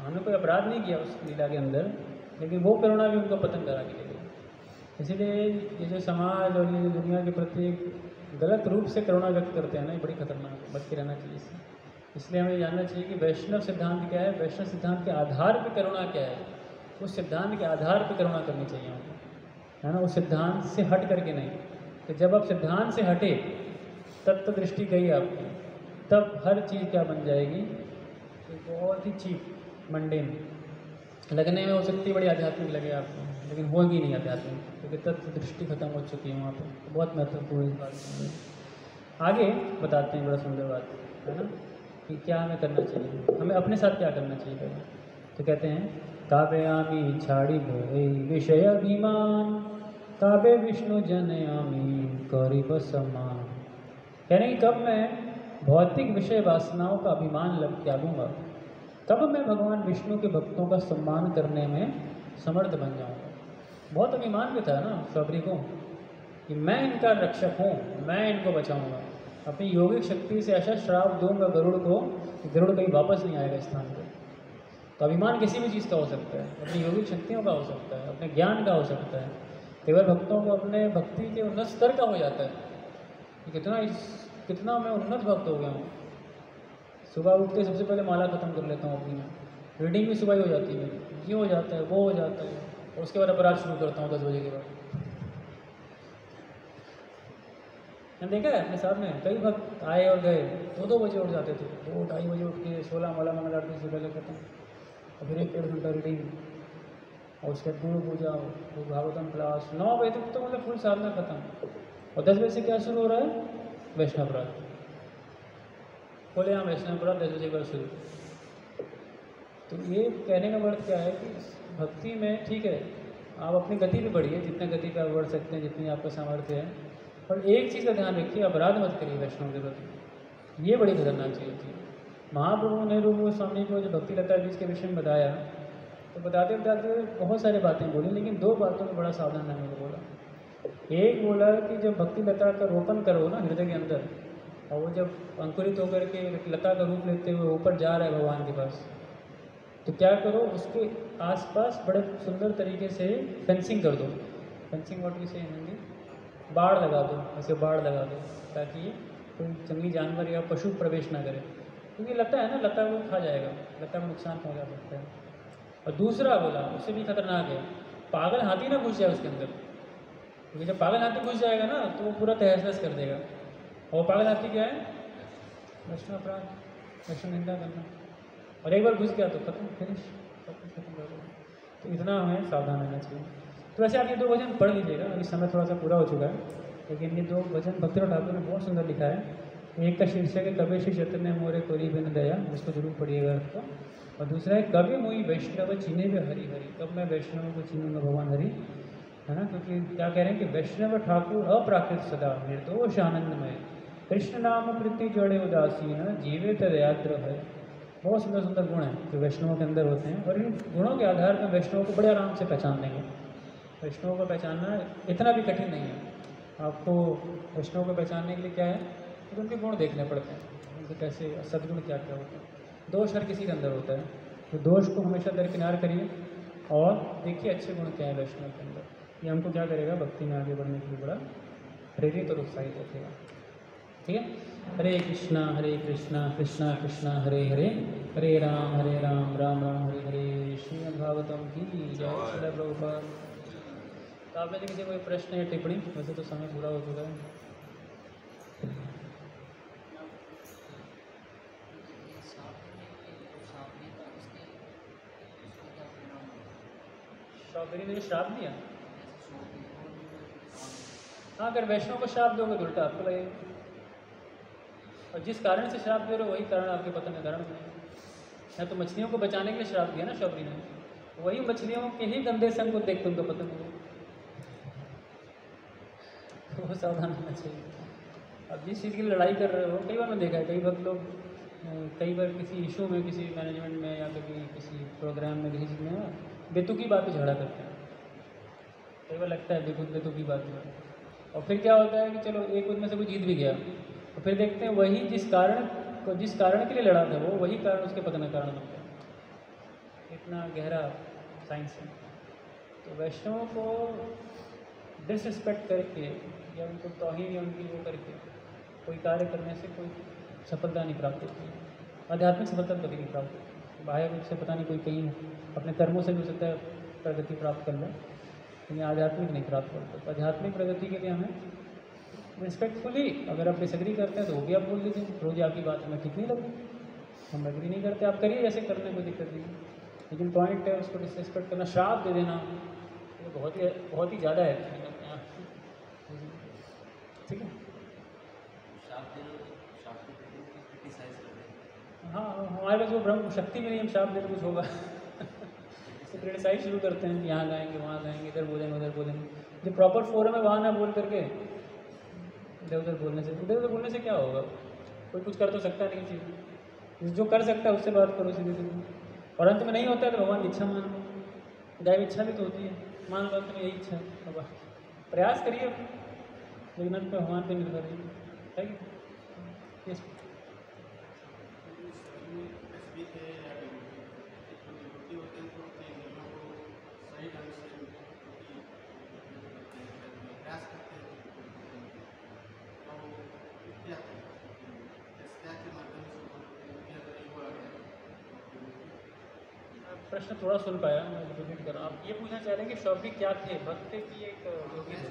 S1: हमने कोई अपराध नहीं किया उस लीला के अंदर, लेकिन वो करुणा भी उनको पतन करा के ले गई। इसीलिए ये जो समाज और ये जो दुनिया के प्रति एक गलत रूप से करुणा व्यक्त करते हैं ना, ये बड़ी खतरनाक है, बच के रहना चाहिए इससे। इसलिए हमें जानना चाहिए कि वैष्णव सिद्धांत क्या है, वैष्णव सिद्धांत के आधार पर करुणा क्या है, उस सिद्धांत के आधार पर करुणा करनी चाहिए हमें, है ना, उस सिद्धांत से हट करके नहीं। तो जब आप सिद्धांत से हटे, तत्व दृष्टि गई आपकी, तब हर चीज़ क्या बन जाएगी, तो बहुत ही चीप, मंडेन लगने में हो सकती है, बड़ी आध्यात्मिक लगे आपको, लेकिन होगी नहीं आध्यात्मिक, क्योंकि तत्व दृष्टि खत्म हो चुकी है वहाँ पर। तो बहुत महत्वपूर्ण बात है। आगे बताते हैं, बड़ा सुंदर बात है ना, कि क्या हमें करना चाहिए, हमें अपने साथ क्या करना चाहिए पहले। तो कहते हैं काव्यामी छाड़ी भय विषय अभिमान, काव्य विष्णु जनयामी करीब समान। कह रहे हैं कब मैं भौतिक विषय वासनाओं का अभिमान त्यागूंगा, तब मैं भगवान विष्णु के भक्तों का सम्मान करने में समर्थ बन जाऊंगा। बहुत अभिमान भी था ना शबरी को, कि मैं इनका रक्षक हूँ, मैं इनको बचाऊंगा। अपनी योगिक शक्ति से ऐसा श्राप दूंगा गरुड़ को कि गरुड़ कहीं वापस नहीं आएगा स्थान पर। तो अभिमान किसी भी चीज़ का हो सकता है, अपनी योगिक शक्तियों का हो सकता है, अपने ज्ञान का हो सकता है। कई बार भक्तों को अपने भक्ति के उन्नत स्तर का हो जाता है कि कितना मैं उन्नत भक्त हो गया हूँ। सुबह उठते सबसे पहले माला खत्म कर लेता हूँ अपनी, रीडिंग भी सुबह ही हो जाती है, ये हो जाता है, वो हो जाता है, और उसके बाद अपराध शुरू करता हूँ 10 बजे के बाद। मैंने देखा है अपने साथ में कई भक्त आए और गए, 2-2 बजे उठ जाते थे, 2-2:30 बजे उठ के 16 माला मंगल आरती से पहले खत्म, और फिर 1-1.5 घंटा रीडिंग, और उसके बाद गुरु पूजा, फिर भागवतम क्लास, 9 बजे तक तो मतलब फुल साधना खत्म। और 10 बजे से क्या शुरू हो रहा है? वैष्णव अपराध। बोले यहाँ वैष्णव अपराध 10 बजे का शुरू। तो ये कहने का मतलब क्या है कि भक्ति में ठीक है, आप अपनी गति भी बढ़िए, जितने गति पे आप बढ़ सकते हैं, जितनी आपका सामर्थ्य है, और एक चीज़ का ध्यान रखिए, अपराध मत करिए वैष्णव के प्रति। ये बड़ी खतरनाक चीज़ थी। महाप्रभु ने रूप गोस्वामी को जो भक्ति लता बीज के विषय में बताया, तो बताते बताते बहुत सारी बातें बोली, लेकिन 2 बातों में बड़ा सावधान रहने को बोला। एक बोला कि जब भक्ति लता का रोपण करो ना हृदय के अंदर, और वो जब अंकुरित होकर के लता का रूप लेते हुए ऊपर जा रहा है भगवान के पास, तो क्या करो, उसके आसपास बड़े सुंदर तरीके से फेंसिंग कर दो। फेंसिंग व्हाट वी से इन हिंदी, बाड़ लगा दो, ऐसे बाड़ लगा दो, ताकि कोई जंगली जानवर या पशु प्रवेश ना करे, क्योंकि लता है ना, लता को खा जाएगा, लता को नुकसान पहुँचा सकता है। और दूसरा बोला, उससे भी खतरनाक है, पागल हाथी ना घुस जाए उसके अंदर, क्योंकि जब पागल हाथी घुस जाएगा ना तो वो पूरा तहस नहस कर देगा। और पागल हाथी क्या है? वैष्णव अपराध, वैष्णव निंदा करना, और एक बार घुस गया तो खत्म, फिनिश, सब कुछ खत्म कर देगा। तो इतना हमें सावधान रहना चाहिए। तो वैसे आप ये 2 भजन पढ़ लीजिएगा, अभी समय थोड़ा सा पूरा हो चुका है, लेकिन ये 2 भजन भक्तिनाथ ठाकुर ने बहुत सुंदर लिखा है। एक का शीर्षक है कवि श्री चैतन्य मोरे कोरी बिन दया, उसको जरूर पढ़िएगा अर्थ को। और दूसरा है कवि मुई वैष्णव चीने में हरि हरि, कब मैं वैष्णव को चीनूंगा भगवान हरि, है ना। क्योंकि क्या कह रहे हैं कि वैष्णव ठाकुर अप्राकृत सदा निर्दोष आनंदमय, कृष्ण नाम प्रीति जोड़े उदासीन जीवे तदयात्र है। बहुत सुंदर सुंदर गुण हैं जो वैष्णवों के अंदर होते हैं, और इन गुणों के आधार पर वैष्णवों को बड़े आराम से पहचान लेंगे। वैष्णवों को पहचानना इतना भी कठिन नहीं है। आपको वैष्णवों को पहचानने के लिए क्या है, तो उनके गुण देखने पड़ते हैं, उनके कैसे सद्गुण क्या क्या होते हैं। दोष हर किसी के अंदर होता है, तो दोष को हमेशा दरकिनार करिए और देखिए अच्छे गुण क्या है वैष्णव के अंदर। ये हमको क्या करेगा, भक्ति में आगे बढ़ने के लिए बड़ा प्रेरित और उत्साहित रखेगा। ठीक है। हरे कृष्णा कृष्णा कृष्णा हरे हरे, हरे राम राम राम हरे हरे। श्रीमद् भागवतम की जय। श्रील प्रभुपाद। तो आप में से किसी कोई प्रश्न या टिप्पणी? वैसे तो समय पूरा हो चुका है। शौकरी ने श्राप दिया। हाँ, अगर वैष्णव को श्राप दोगे तो उल्टा आपको लगेगा, और जिस कारण से श्राप दे रहे हो वही कारण आपके पतन का कारण बनेगा। या तो मछलियों को बचाने के लिए श्राप दिया ना शौकरी ने, वही मछलियों के ही गंदे संग को देख के उनको पतंग हो, वो सावधान होना चाहिए। अब जिस चीज़ की लड़ाई कर रहे हो, कई बार मैं देखा है, कई बार लोग कई बार किसी इशू में, किसी मैनेजमेंट में, या कभी किसी प्रोग्राम में, किसी चीज़ में ना बेतुकी बात पे झगड़ा करते हैं। कई बार लगता है बेतुकी बात में, और फिर क्या होता है कि चलो एक उनमें से कोई जीत भी गया, और फिर देखते हैं वही जिस कारण के लिए लड़ा था, वो वही कारण उसके पतन का कारण बनता है। इतना गहरा साइंस है। तो वैष्णवों को डिसरिस्पेक्ट करके या उनको तौहीन या उनकी वो करके कोई कार्य करने से कोई सफलता नहीं प्राप्त होती है। आध्यात्मिक सफलता कभी नहीं प्राप्त होती। बाह्य रूप से पता नहीं कोई कहीं अपने कर्मों से भी हो सकता है प्रगति प्राप्त कर ले, लेकिन आध्यात्मिक नहीं प्राप्त करता। तो आध्यात्मिक प्रगति के लिए हमें रिस्पेक्टफुली, अगर आप डिसएग्री करते हैं तो वो भी आप बोल दीजिए, रोज़ आपकी बात हमें ठीक नहीं लगी, हम एग्री नहीं करते, आप करिए जैसे करने कोई दिक्कत नहीं। लेकिन पॉइंट है उसको डिसरिस्पेक्ट करना, श्राप दे देना, ये बहुत ही ज़्यादा है। ठीक है, हाँ, हमारे पास वो ब्रह्म शक्ति भी नहीं, हम श्राप देने कुछ होगा। तो क्रिटिसाइज शुरू करते हैं, यहाँ गाएंगे, वहाँ गाएंगे, इधर बोलेंगे, उधर बोलेंगे। जो प्रॉपर फोरम है वहाँ ना बोल करके इधर उधर बोलने से क्या होगा? कोई कुछ कर तो सकता नहीं चीज़, जो कर सकता है उससे बात करो सीधे सीधे। और अंत में नहीं होता है तो भगवान की इच्छा मानो, दैव इच्छा भी तो होती है, मान लो अंत में यही इच्छा है, अब प्रयास करिए, लेकिन अंत में भगवान पर निर्भर है कि प्रश्न थोड़ा सुन पाया, मैं रिपीट कर रहा हूँ। आप ये पूछना चाह रहे हैं कि शौकी क्या थे? भक्त की एक योगी थे।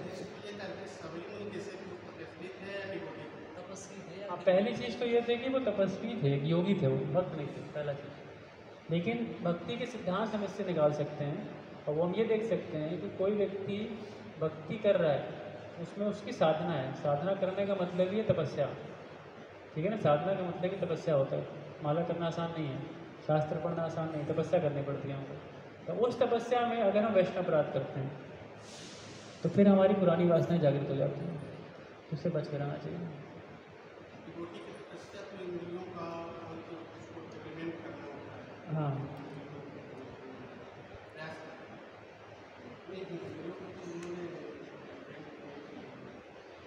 S1: हाँ, पहली चीज़ तो ये थे कि वो तपस्वी थे, एक योगी थे, वो भक्त नहीं थे, पहला चीज़। लेकिन भक्ति के सिद्धांत हम इससे निकाल सकते हैं, और वो हम ये देख सकते हैं कि कोई व्यक्ति भक्ति कर रहा है, उसमें उसकी साधना है। साधना करने का मतलब ही है तपस्या, ठीक है ना? साधना का मतलब ही तपस्या होता है। माला करना आसान नहीं है, शास्त्र पढ़ना आसान नहीं, तपस्या करनी पड़ती है हमको। तो उस तपस्या में अगर हम वैष्णव अपराध करते हैं तो फिर हमारी पुरानी वासनाएं जागृत हो जाती हैं, उससे बच कर रहना चाहिए। हाँ,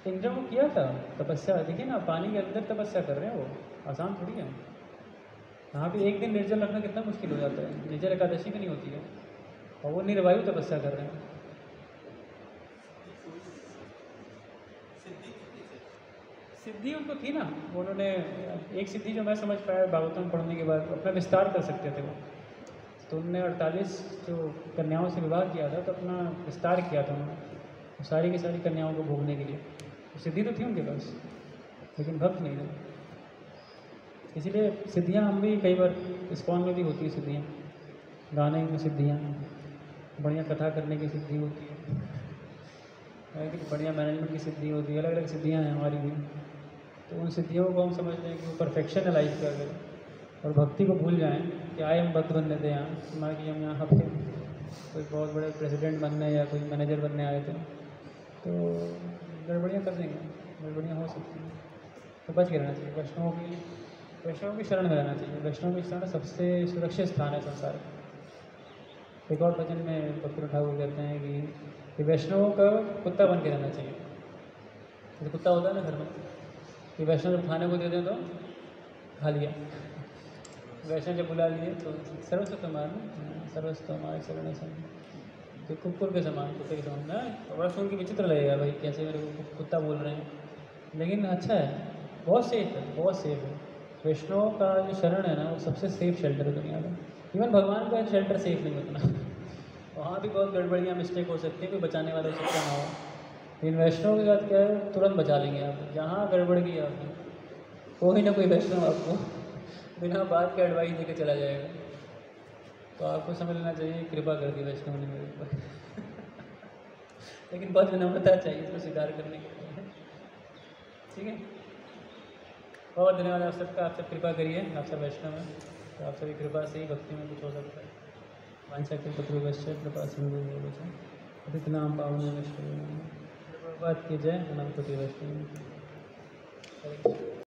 S1: इंद्र को किया था तपस्या, देखिए ना, पानी के अंदर तपस्या कर रहे हैं, वो आसान थोड़ी है। यहाँ पे एक दिन निर्जल रखना कितना मुश्किल हो जाता है, निर्जल एकादशी भी नहीं होती है, और वो निर्वायु तपस्या कर रहे हैं। सिद्धि उनको थी ना, उन्होंने एक सिद्धि जो मैं समझ पाया भागवतम पढ़ने के बाद, अपना विस्तार कर सकते थे वो। तो उन्होंने 48 जो कन्याओं से विवाह किया था, तो अपना विस्तार किया था उन्होंने सारी की सारी कन्याओं को भोगने के लिए। तो सिद्धि तो थी उनके पास, लेकिन भक्त नहीं थे। इसीलिए सिद्धियाँ हम भी कई बार इस्कॉन में भी होती है सिद्धियाँ, गाने में सिद्धियाँ, बढ़िया कथा करने की सिद्धि होती है कि बढ़िया मैनेजमेंट की सिद्धि होती है, अलग अलग सिद्धियाँ हैं हमारी भी। तो उन सिद्धियों को हम समझते हैं कि वो परफेक्शन है लाइफ का, अगर और भक्ति को भूल जाएं कि आए हम भक्त बनने थे यहाँ, ना कि हम यहाँ पे कोई बहुत बड़े प्रेसिडेंट बनने या कोई मैनेजर बनने आए थे, तो गड़बड़ियाँ कर देंगे, गड़बड़ियाँ हो सकती हैं। तो बच के रहना चाहिए, वैष्णव की शरण में रहना चाहिए। वैष्णव की शरण सबसे सुरक्षित स्थान है संसार का। एक और वचन में भक्ति ठाकुर कहते हैं कि वैष्णवों का कुत्ता बन के रहना चाहिए। जैसे कुत्ता होता है ना घर में, कि वैष्णव जब खाने को दे दें तो खा लिया, वैष्णव जब बुला लिए तो सर्वस्व समान, सर्वस्व हमारे शरण समान, तो कुकुर के समान, कुत्ते के समान ना। बड़ा सुन के विचित्र लगेगा भाई, कैसे मेरे को कुत्ता बोल रहे हैं, लेकिन अच्छा है, बहुत सेफ है, बहुत सेफ है। वैष्णव का जो शरण है ना, वो सबसे सेफ शेल्टर है दुनिया में। इवन भगवान का शेल्टर सेफ नहीं होता, वहाँ भी बहुत गड़बड़ियाँ मिस्टेक हो सकती है, कोई बचाने वाला सकता ना हो। लेकिन वैष्णव के साथ क्या है, तुरंत बचा लेंगे आप, जहाँ गड़बड़ की आपकी, कोई ना कोई वैष्णव आपको बिना बात के एडवाइस देके चला जाएगा। तो आपको समझ लेना चाहिए कृपा कर दी वैष्णव ने मेरे ऊपर। लेकिन बहुत विनम्रता चाहिए इसको स्वीकार करने के लिए, ठीक है। बहुत धन्यवाद आप सबका, आप सब कृपा करिए, आप सब वैष्णव हैं, तो आप सभी कृपा से ही भक्ति में कुछ हो सकता है। वांछाकल्पतरुभ्यश्च कृपा सिन्धुभ्येव च पतितनां पावनेभ्यश्च बात की जय अनंत कोटि वैष्णव।